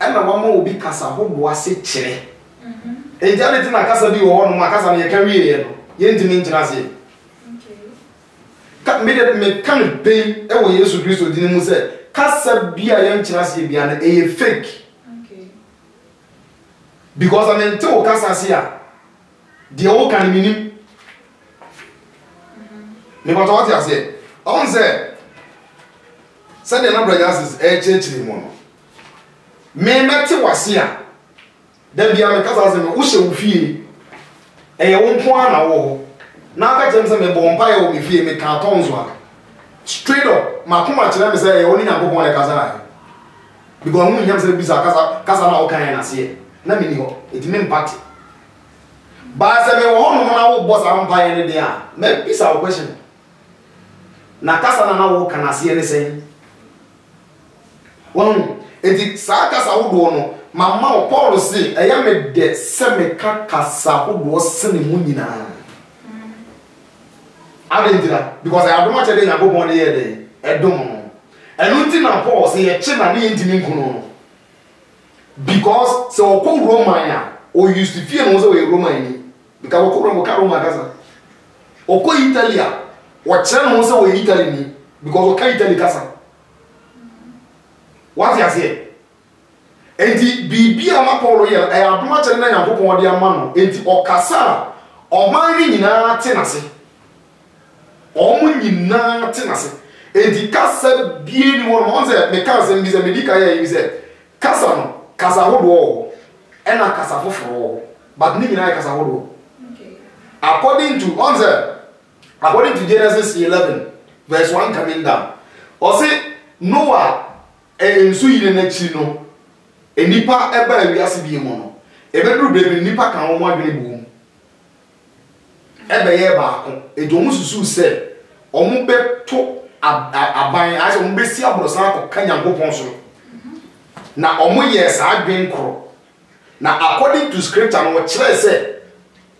ana wama obi kasa hodo ase kyere enti aleti na kasa bi wo no ma kasa na ye ka wie no ye ntimi nkyira se ka me kan pe e wo Yesu Kristo din mu se kasa bia ye nkyira se bia na e fake because I mean to kasa se a the old can mean me but what you say on say the number is church mono me meti wase a da bia me kasa say me wo hye wo fie e ye wo nko ana wo na ka jem say me bo mpa ye wo me fie me ka tonzo a straight up makoma kire me say ye wo ni nyankopon le kasa na because mu nyam say bisa kasa na wo kan na se na me ni ho it mean party. But I say me wo no na wo boss ampa ye ne dia me bisa wo question na kasa na wo kana se ne sen won enti sa kasa wo do no mama o Paul say eya me de se me ka kasa wo do se ne mu nyina abendira because I don't want to dey Yakobon ne ye de edom enu nti na Paul say ye che na ne ntimi nkuno because so ko Roman ya o used to fear no say we Roman ni because we ko Roma kasa o ko Italia o chere no say we Italy ni because o ka Italy kasa what you say enti bibia ma Paul ye e adoma chere na Yakobon de ama no enti o kasa o man ni nyina tenase o mu nyina tenase enti kasa bie ni won mo say me kasa mbi say medika ye say kasa no kasa hodo ena kasa foforo but ni nyina kasa hodo. Okay. According to Genesis 11 verse 1 coming down. O say Noah ensu yire na chi no enipa eba awiase bi mo no ebedru bebre nipa kan wo adwene bu ebe ye baako ejomu susu se omu beto aban ase omu besi aborosan akọ Nyankopon so na omu ye sa adwen kro na according to scripture no kire se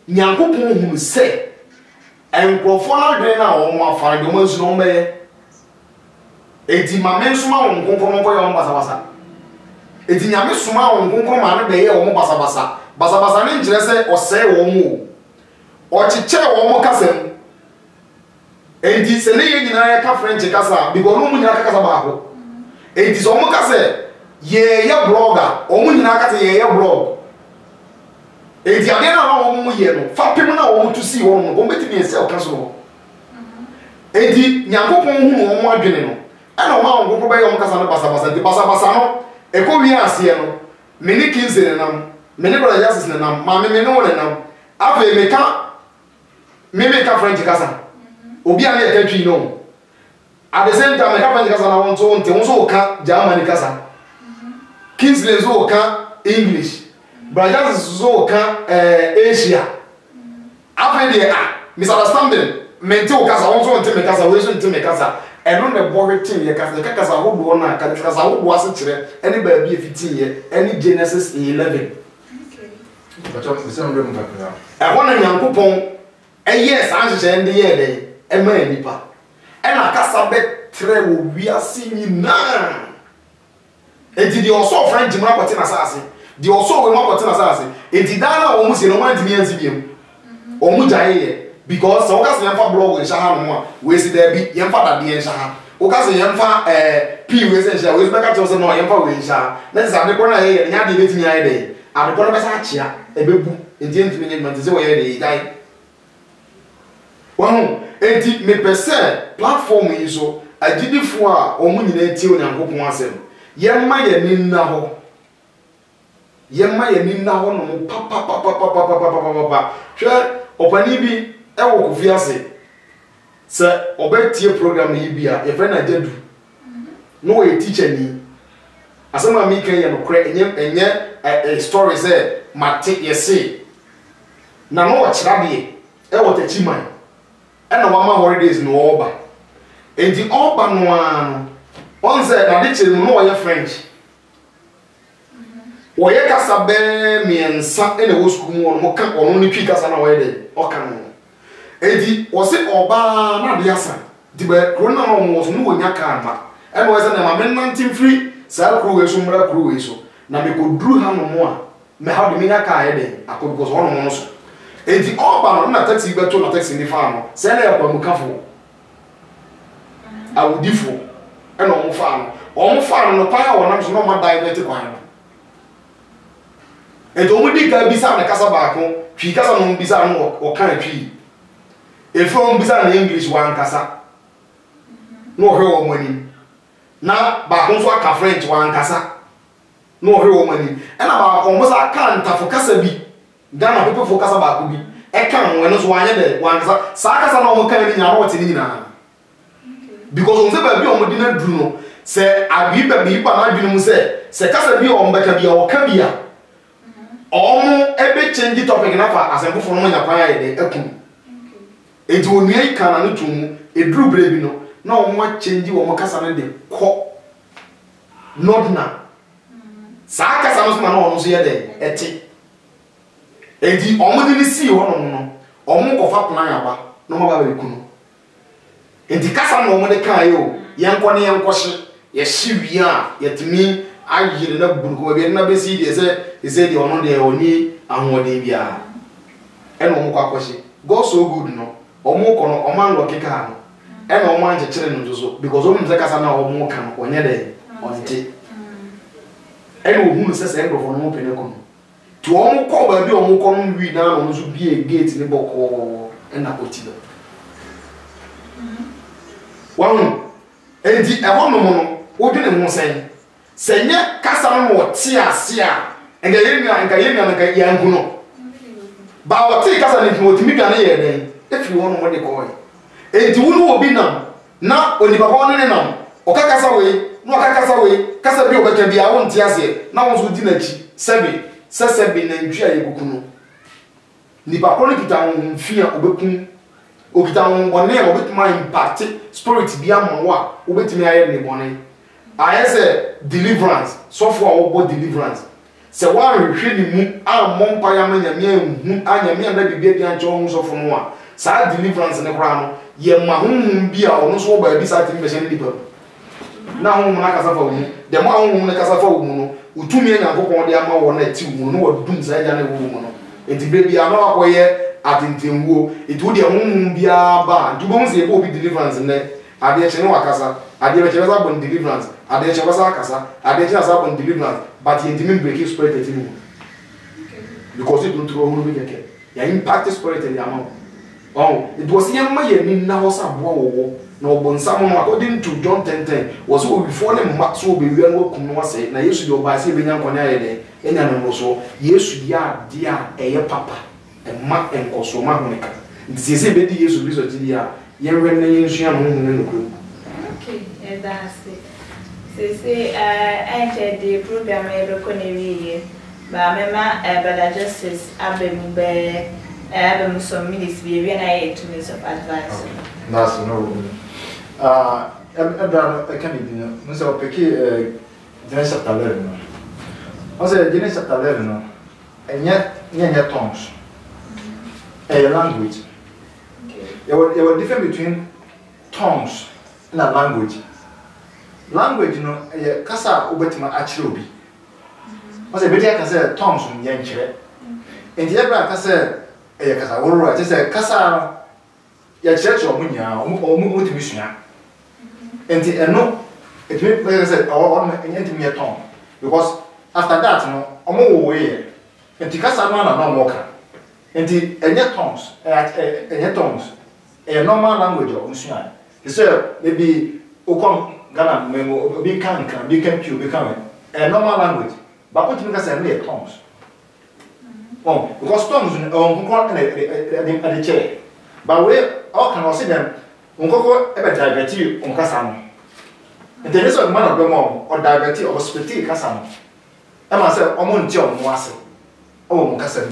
Nyankopon hunu se enkrofo na adwen na omu afare de omu nsu no mbe eti mame nsoma won konkon ko yo basa basa eti nyame soma won konkon ma na be ye wo basa basa basa basa ne nkire se osee wo mu o chiche wo mo kasam enti se ne ye nyina ya ka French kasa because no mu nyina ka kasa ba ko enti so mo kasa ye blogger o mu nyina kasa ye blog enti ade na wo mu ye no fa pem na wo to see wo mo betimi ese o kasa no enti nyankopon hu wo mo adwene no ana o ma wo ko ba ye wo kasa no basa basa enti basa basa no e ko wi ase no me ne kinse nam me ne brother Jesus ne nam ma me ne wo ne nam ave me ka French kasa obi a na twi no at the same time ka French kasa na won so nte won so ka German kasa Kingsley so ka English brother so ka Asia afa de misunderstanding mente o kasa won so nte me kasa we so nte me kasa eno ne bowe tin ye kasa ho do na kasa ho do ase kire ene ba bi efitin ye ene Genesis 11 okay but we say we mfa kra e ho na nyankopon yes anhye ende ye de e ma nipa e na kasa be tre wo wiase nyina enti di oso French mu akote na sase di oso we mu akote na sase enti dana wo mu se no man timi anzi biem o mu jaye ye because so kasa yemfa blog we shaha no a we si da bi yemfa da de shaha o kasa yemfa p we se shaha we be ka tose no yemfa we shaha na se ade kona ye nya de betimi aye de ade kona be sa achia ebebu enti ntimi nye man se we ye de dai wahu enti me pese platform yi so agidifo a omu nyina eti onyankopon asem yemma ye ninna ho no pa hwe opani bi e wo kofi ase se obetie program yi bia ye friend ajedu no we teacher ni asema mi kan ye no kre enye story say mate ye say na no wa chirade e wo tachiman and no mama holidays no oba enti oba no ano on say na de chiri no wo French wo ye kasa be miensa ene wo school mu no ka ono ni twi kasa na wo ye de o kan no enti wo se oba na de asa di be corona no mo so no wo nya ka ma e no say na ma men 19 free sa kru we so mra kru we so na me ko dru ha no mo a me how de me nya ka ye de akọ because ono mo no so enti oba no na taxi beto na taxi ni fa no se na yakwa mukafo awudifo e no mo fa no pa ya wona so no ma divert kwan no enti o mu di ka bisa na kasa ba ko twi kasa no bisa no o kan twi e fo bisa na English wan kasa no hwe o mani na ba ko so aka French wan kasa no hwe o mani e na ba ko mo sa kan ta fo kasa bi Ghana people focus about kubi e kan won so wanye de wan sa kasa na o kan ni nya na wote ni nyina because on se ba bi o mo di na dru no se abi ba bi pa na dwunu mu se kasa bi o mbeka bi o ka bi a o mo e be change topic na fa asemfo no nya kwa ya de ekun enti oni ai kana no tumu e dru bre bi no na o mo change wo mo kasa na de ko not na sa kasa no so na o no so ye de eti enti omo ni si ho no omo ko fa plan aba no ma ba be kunu enti kasa no omo de kan yo yenko ne yenko hye ye hye a yetimi ayire na buruko be na be si de se de ono de oni ahode bia e no omo ko akohye go so good no omo ko no omo anlo keka no e no omo anje kire no so because omo mze kasa na omo kan onye de onti e no hu no se ndofo no pene ko to omo ko ba bi omo ko no wi na no so bi e gate ni boko na otiba wan enti e ho no no wo dwene ho senye kasa no wo ti ase a enga yenya na yangu no ba wo ti kasa ni mo timi dwane ye den e fi wo no mo de ko enti wo no obi nam na onipa ko no ne nam o ka kasa we no ka kasa we kasa bi o ka bi a wo nti ase na wo so di na chi sebe na ntwi a yekuku no nipa ko no kita won fi a obekun o kita won bone a obetuma impact spirit bi amawo a obetumi aye ne bone ayese deliverance so for our deliverance se wa hwehwe ni mu a mompa ya manyame hu anyame na bibia bi ancho hu so for no a sa deliverance ne kra no ye mahunhun bi a ono so ba bi sa timi be hye ne dipa na ho mu na kasa fa wo mu de mo ho mu na kasa fa wo mu no utumi Nyankopon de ama wo na ti wo mu no wo dum sa ja na wo mu no enti bebi ana akoye atentenwo enti wo de ho mu bia ba ntu bo mu se ko bi deliverance ne ade che no akasa ade be che ba bon deliverance ade che ba sa akasa ade che sa bon deliverance but enti me break spirit enti mu because it don't throw mu be keke ya impact spirit in amount. Oh, it was young my in now some war. No bon some according to John 10:10 was who before them max will be real come say. Now you should go by saving young conaya and an so yes, ya dear a papa and mark and also mahonica. This is a bit years of research here. Young group. Okay, that's it. Say, I entered the program every year. But Brother Justice Abem some minutes be when I 2 minutes of advice. That's no. I can't even know. So, Peki, Genesis chapter 11. I said, Genesis chapter 11, and yet tongues. A language. There were difference between tongues and a language. Language, you know, a Kasa Ubetima actually. I said, Betty, I can say tongues from Yankee. And the other can say, a Kasa, all right, just a Kasa, ya church or Munya, or Mutimishna. And the no, it meant, like I said, or intimate tongue. Because after that, no, I'm more away. And the Kasa man are no more. And the yet tongues, a normal language of Mushna. He said, maybe Okon Ghana, be can become a normal language. But what you can say, tongues. Oh, because tongues at the chair. But we all can see them. Unco ever divert you on Cassam. And there is a man of the mom or divert or spitty Cassam. I must say, Omon John was oh, Cassam.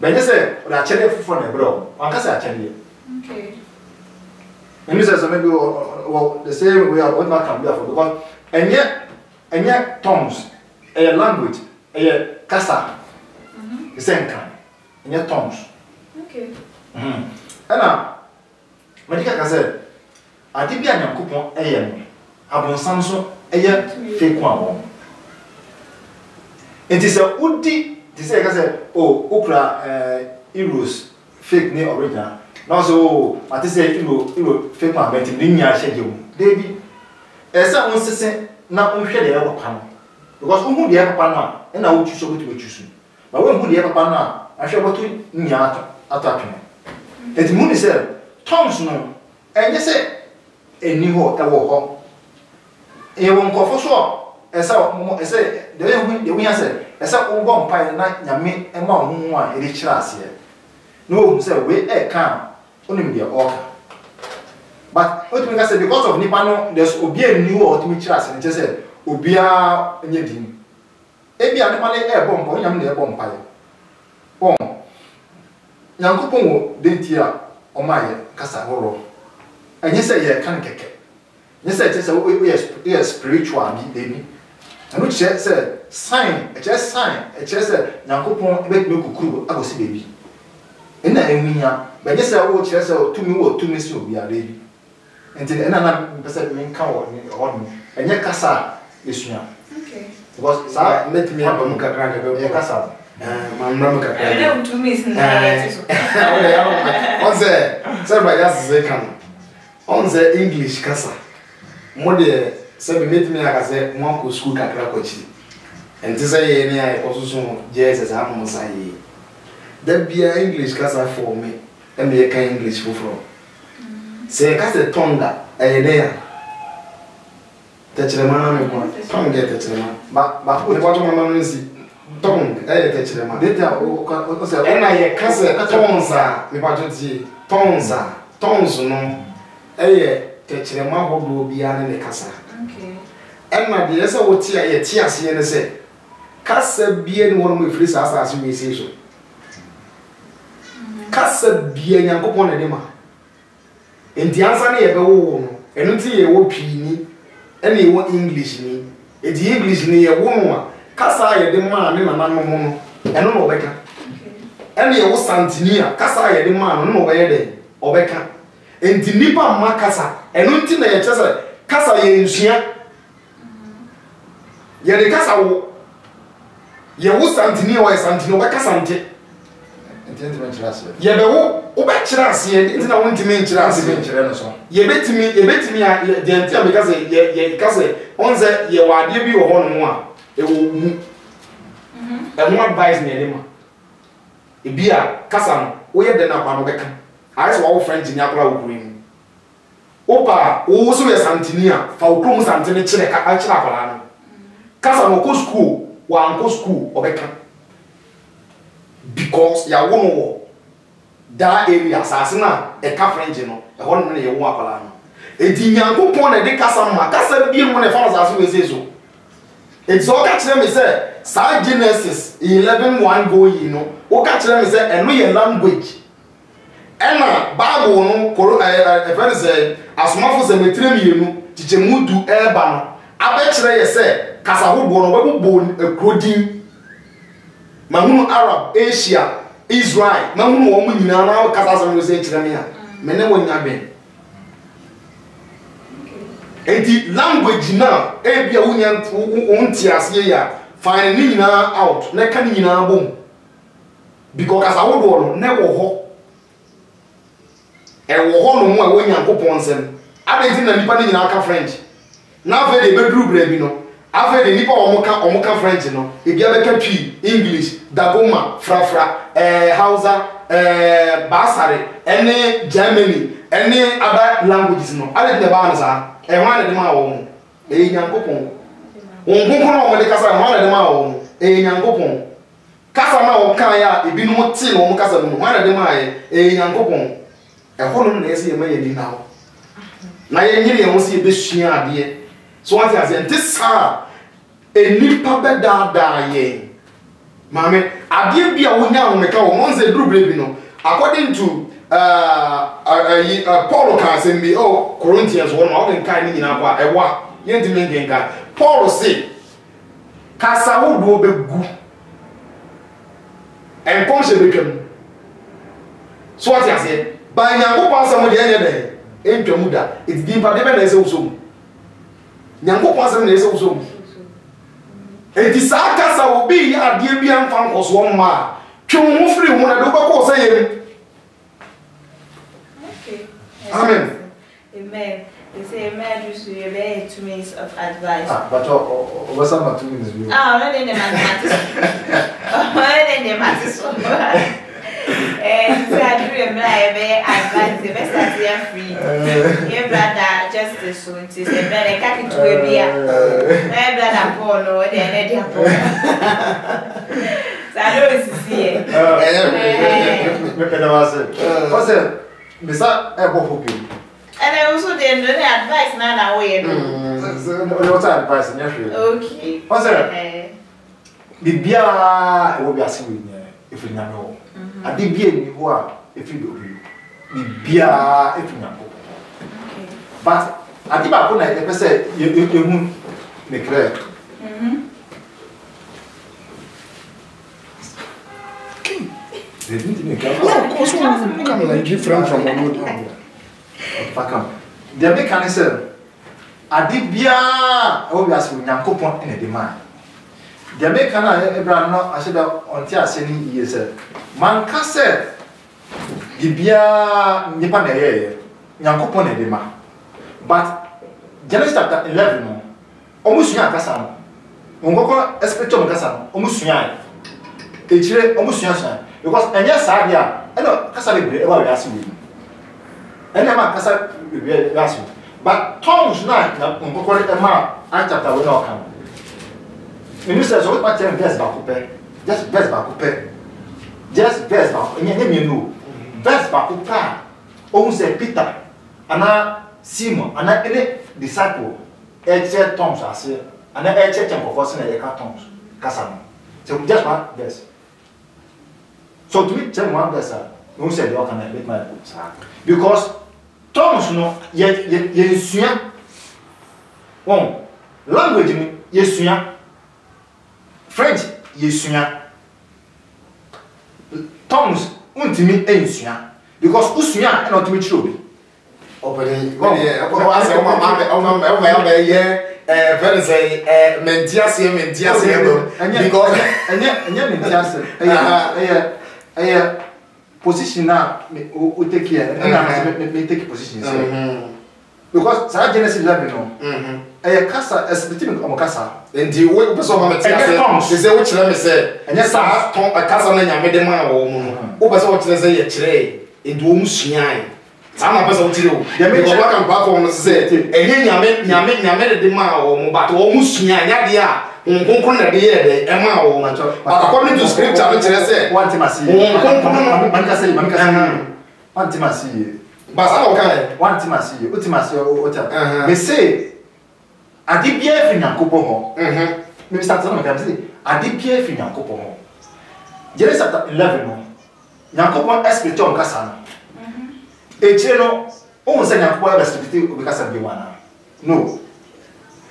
But you say, I tell you for a bro, one Cassa tell you. Okay. And you say, so maybe the same way I would not come therefore because and yet tongues. A language, a Kasa, the same kind, in your tongues. Okay. And now, Medica can say, I did be a coupon, a Abon Samson, a fake one. It is a woody, to say, I said, oh, Okra, Eros, fake name original. Now, so I say, you fake one, but in Linia schedule. Baby, as I want to say, now I'm sure they have a panel. Because who the papa and I would choose what you choose. But when who the papa I shall go to Niata attacking. And the moon said, Tom's no, and you say, a new home, a walk. You won't go for sure. As I say, the way I said, as I won't go by the night, Yami and Mom, who want a rich last year. No, say, wait, a calm, only be a orca. But what we say, because of Nipano, there's Obia new or to me chas, and just said, Obia nyedin. Ebi adepane e bomb bo nyam na e bomb paye. Bon. Nyankopon wo dentia o maye kasa horo. Enye se ye kan keke. Nye se che se we spiritual bi debi. Anu che se sign, che se Nyankopon e be kukuru agosi bebi. Ena enwinya, be nye se wo che se tumi si obi adebi. Enti ena na pese me nka wo ni ho enye kasa esua. Okay. Because let me have a look at Ranka Kasa. Mamma. I don't to miss On the Serba Yas on the English Kasa. Mode said, meet me as a monk school Kakrakochi. And to say any I also Jesus Amosai. There be an English Kasa for me, and be a English for. Say, Kasa Tonga, a there. Touch the man, tongue get it, but what my is tongue, I touch the man. And I cast tonza, the budget, tonza, no, a touch the man who will be in the casa. And my dear, so what tears and say, Cassa being one with free as we say so. Cassa being a coupon edema. In the answer, a go, and until you will pee. Any one English ni, the English ni a woman. Kasa ye de man ni na no eno no beka. Any wo santinia, kasa ye de man no be ye de obeka. Enti nipa ma kasa, eno nti na ye chese kasa ye nsua ye de kasa wo ye wo santini wo santini wo kasa nte ntenti me kyerɛ ase ye be wo be kyerɛ ase ye ntina wo ntimi nkyerɛ ase me kyerɛ no so ye betimi a de ntia me kasa ye kasa onze ye wade bi wo ho no a e wo mu e ho advice na elema e bi a kasa no wo ye de na kwa no beka ayes wo French ni akora wo kuri mu opa wo so ye santini a fa wo krom santini kyerɛ ka kyerɛ akora no kasa no ko school wa anko school obeka because ya wo no that area asase na e ka French no e ho no ye wo akora no edi nyankopon na de kasa ma kasa bi mu na fa asase we say so it's all catch them say sa Genesis 11:1 go yi no o catch them say eno ye language ena Bible no koro e say asomafo se metrem yenu tichemudu eba no abekire ye say kasa hobo no webo ekrodin mahunu Arab Asia Israel mahunu wo mu nyina na kasa so no say kire me a mene wonya ben enti language na e bia wonya wonti ase ya find ni nyina out na ka ni nyina bom because kasa hobo no na wo ho e wo ho no mu a wonya nkopon nsem abenti na nipa ni nyina aka French na fe de bedru bra bi no afa de nipa omoka French no e bia beka twi English dagoma frafra Hausa Basare ene Germany ene other languages no ale de ba na sa e ho ane de ma wo mu e nyankopon wonkonkon no mo de kasa ho ane de ma wo mu e nyankopon kasa na wo kan ya e binu ti no mo kasa no ho ane de ma e nyankopon e ho no na ese ye ma ye ni na wo na ye nyire ye ho se ye besua ade so what you say this enipa beda ye mame ade bia wonya homeka wo monze duru brebi no according to Paul can say me Corinthians 1 all den kai ni nyina kwa ewa ye ntimi ngenka Paul say kasa wo do begu en konse betwam so what you say ba nya ko pa sam de enye de entwamu da it be pa de be na ese usom nyankopon asem na ese usom enti sa kasa obi ade bi amfa nkoso ma twe ho firi ho na do ba ko say yem okay amen amen they say amen is to be 2 minutes of advice but what's up 2 minutes view already the mathematics so I do advice the best that you free your brother justice so it is a brother kaki to be a my brother Paul no the energy Paul so I know it's here what's it bisa hope and I also the advice na way what's advice okay what's it bibia e wo bi ase we if you know ade bia ni ho a if you do bibia if you know but ade ba ko na e pese ehu me clear they didn't make up no of course we come like different from one fakam they make an answer ade bia e wo bi ase we nyankopon ene de man the American Abraham no I said on tia seni yese man ka se bibia nipa na ye nyankopon na de ma but Genesis chapter 11 no omusua kasa no ngoko expect o kasa no omusua e chire omusua san because enya sa dia e no kasa be e ba we asu we enya ma kasa we asu but tongues na ngoko e ma chapter we no kan minister so what tell verse ba couper just verse ba couper just verse ba enye no verse ba couper o say Peter ana Simon ana any disciple e che tongues ase ana e che for force na e ka tongues kasa no so just one verse so to me tell one verse no say you can make my because tongues no ye sua on language ni ye sua French yesua tongues untimi ensua because usua e not me chiro bi Openi, what say mama very say mentias because position now we take here and me take position because Sarah Genesis 11 no kasa esbitim o kasa enti we person ma metias say we kire me say sa ton kasa na nyame de ma wo mu no wo person wo kire say ye kire enti wo mu suan sama person wo kire o ye me wa kan pa ko no say enye nyame de ma wo mu but wo mu suan nya de a nkonkon na de ye de e ma wo but according to scripture no kire say one timasi nkonkon man ka say one timasi but how can one timasi o ta me say adi bia fi nyankopon ho me start to me say adi bia fi nyankopon ho Genesis chapter 11 no nyankopon expect on kasa no echire no o say nyankopon expect obi kasa bi wana no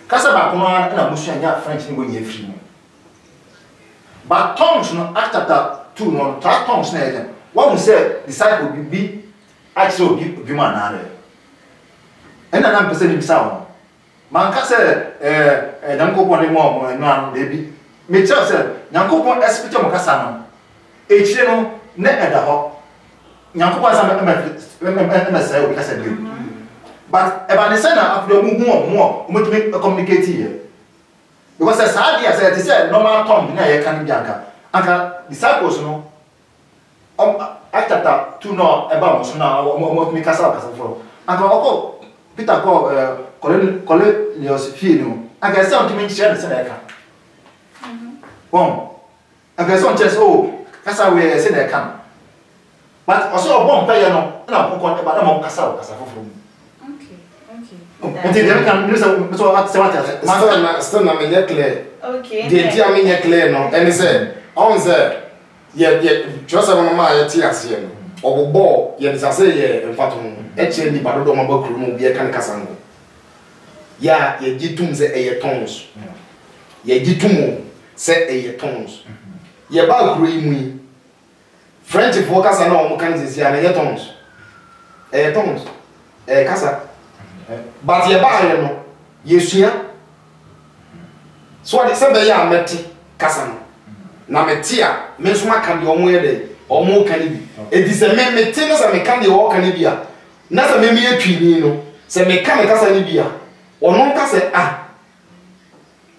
kasa ba ko na musu anya French ni wonye free no but tongues no Acts chapter 2 no tongues na again one say disciple bi actually obi ma na re ena na mpese ni sawo man ka se nyankopon ni mo no anu de bi me tell say nyankopon expect mo kasa no echire no na eda ho nyankopon sa me say obi kasa bi but eba ne say na after mo to communicate here because as hard as it is normal tongue na ye kan bi anka disciples no chapter 2 no eba mo so na mo mi kasa for anka oko Peter ko Cornelius fie no anka say on to me share the say na bon anka say on just kasa we say na kan but also bon pay no na ko eba na mo kasa for okay dem kan no so what still na me clear okay the dia me clear no and say on say just one ma ya ti ase no obobo ye disase ye mfato e che ni badodo ma bakuru no bi e kan kasa no ya ye gitum ze e ye tons ye gitum se e ye tons ye ba kuru imu French for kasa na o mo kan ze ya na ye tons kasa but ye ba ye no ye sua so de se be ya meti kasa no na metia me so maka de omo ye de omo kan bi edi se me meti no se me kan de o kan bi a na se me mi atwini no se me kan me kasa ni bi a ono ka se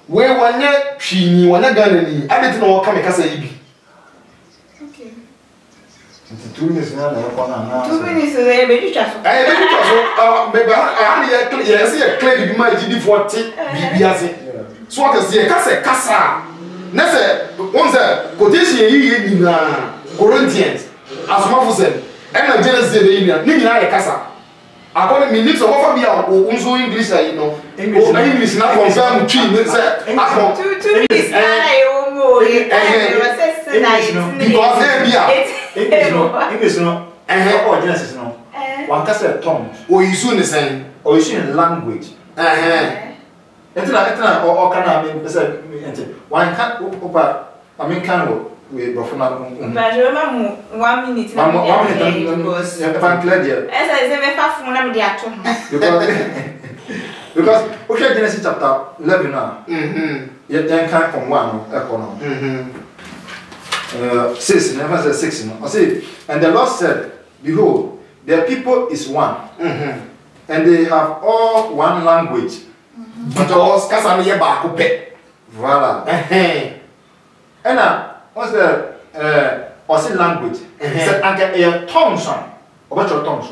we wanye twini wanye gana ni abeti na o kan me kasa yi bi okay two minutes na na ko na 2 minutes e be ju chaso me ba ani ye se ye clear bi ma gidi 40 bi ase so what is ye kasa na se on say quotation yi ni na Corinthians asomafo say and na Genesis dey ni nyina ye kasa according me need so offer be o unso English ayi no English na confirm twi ni say akọ 2 minutes na e o mo e because there be English no or Genesis no one kasa tongues o yisu ni say or you in language Etna or can I mean one can opa I mean can we profana but remember 1 minute na because if I'm clear there as I say me fa fun na me dey ato because okay Genesis chapter 11 now you then can from 1 econo 6 never say 6 no I say and the Lord said behold their people is one and they have all one language because kasa no ye ba ko pe voilà and what's the what's language say and tongues about your tongues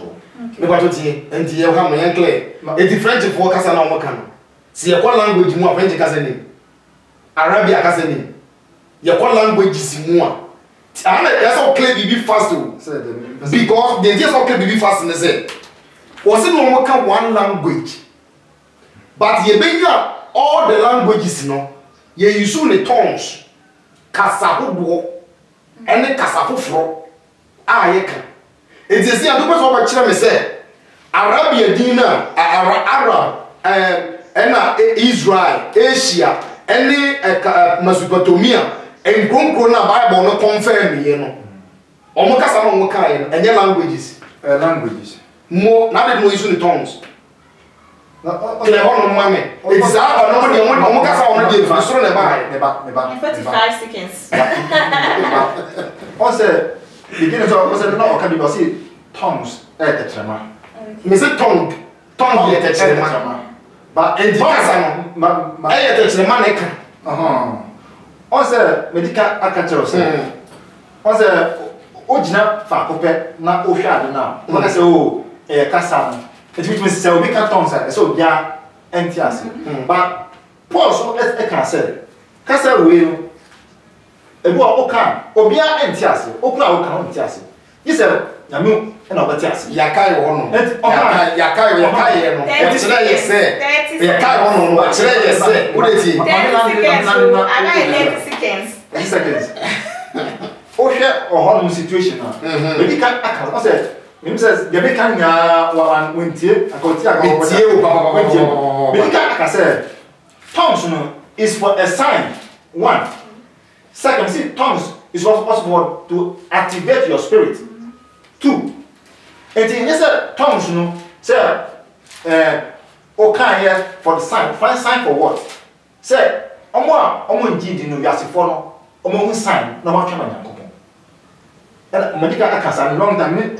me ba to tie enti ye ha mo ye clear e different for kasa na o kan si ye kwa language mu a French kasa ni Arabia kasa ni ye kwa language si mu a ana ye so clear bibi fast because they just so clear bibi fast ne say was it no mo kan one language but ye benya all the languages no ye use the tongues kasa hobo ene kasa foforo a ye kan etisi ado person ba kire me say Arabia din na Arab ena Israel Asia ene Mesopotamia en konkro na Bible no confirm ye no omo kasa no mo kai no enye languages More now they know use the tongues. Clear on mommy. It's our no money on Mokasa on the day. So never. 45 seconds. What's the beginning of the no can be see tongues at the trema. Me say tongue at the trema. But and the casa no. At the trema neka. What's the medical acatros? What's the original facope na ohwa na. What say oh casa. It means say we can tongues so ya entias. But Paul so e can say casa we no ebu oka obia entias okura oka entias. You say Yamu and Obatias. Yakai one. Yakai no. It's say. Yakai one. What's say? What is it? 30 seconds. 10 seconds. Oh, share or horrible situation. Maybe can I say, him says, the big can one winter, I got here. Maybe I say, tongues is for a sign. One. Second, see, tongues is possible to activate your spirit. Two, and in this tongues, say, okay, here for the sign. Find sign for what? Say, Omo indeed, you know, Yasifono, Omo sign, no matter what. And medical accounts are long time, and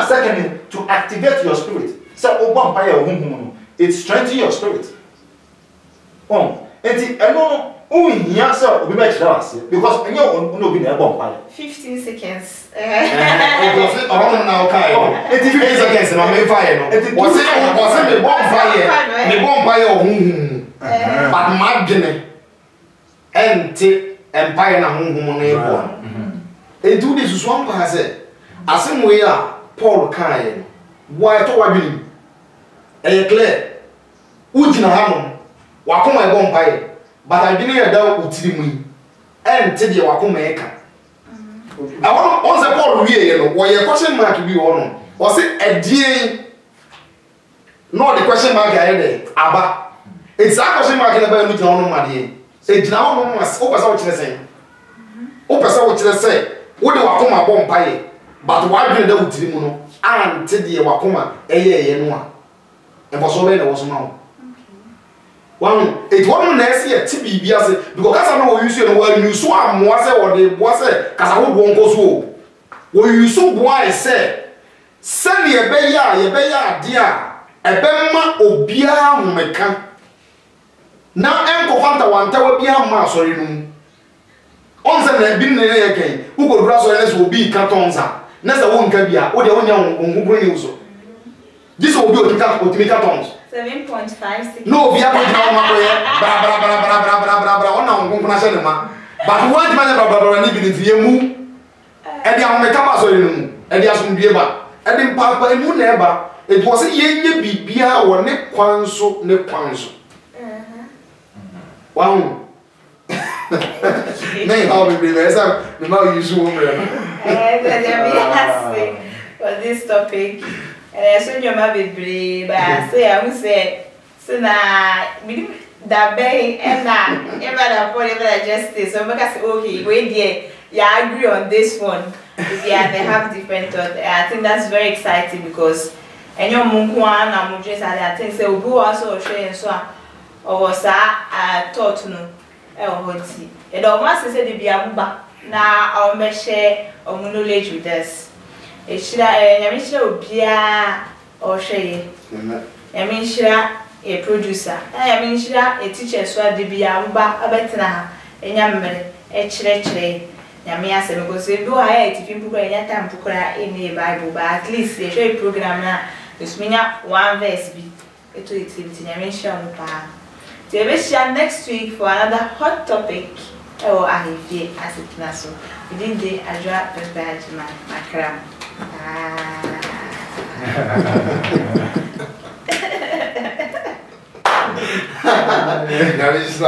secondly, to activate your spirit. Say, oh, it strengthens your spirit. Oh, and I know. Oh, yes, sir. We make us because you know be there bomb 15 seconds. Because now Kai. 15 seconds and I'm fire. Was it me bomb fire? But margin empty empire na home. They do this one has it. As same way Paul Kai. Why to wabili? Clear. Ujina hamon. Wakoma bomb fire. But I didn't hear that utilimu and tell you wakumeka. I want the Paul Rie, why your question mark be on. Was it a day? No, the question mark I had. Abba. It's a question mark in the Bible. No money. It's now no must open out to the same. Open out to the same. What do Wakuma bomb pie? But why did the utilimu and tell you wakuma a year no? And for so many was now. One, it wasn't necessary to be because I know you say, well, you saw more or the was because I won't go so. Well, you saw why I said, send me a beya, dear, a bema obia meka. Now, Uncle Fanta one tower be a mass or you. On the bin again, who could grass will be cartons. Nessa won't be a what the one who bring you. This will be a cartons. 7.5 seconds. No, we are going to but one man living in the moon, and the American and the Asum Bieba, and then Papa and Moon Neba. It was a ye be or neck quanso, neck quanso. Wow. Nay, how we believe as the more you zoom for this topic. And I saw your mother be, but I say, I will say, so now, we that bay and now, ever upon ever justice. So, because okay, wait, dear, yeah, I agree on this one. Yeah, they have different thoughts. I think that's very exciting because, and your Munkuan and Mujis, I think, so who also share and so on, or was I thought no, and almost said to be a mumba. Now, I'll make share or knowledge with us. Yamishra Obia or Shay. Yamishra a producer. Yamishra a teacher, so the Biamba, a better a yammer, a chre. Yamia said, because they do if you put any time to cry in the Bible, but at least they show a program now. This means one verse be it to it in Yamisha. Next week for another hot topic. Oh, I feel as it naso. We didn't do a job prepared to my crown. Now it's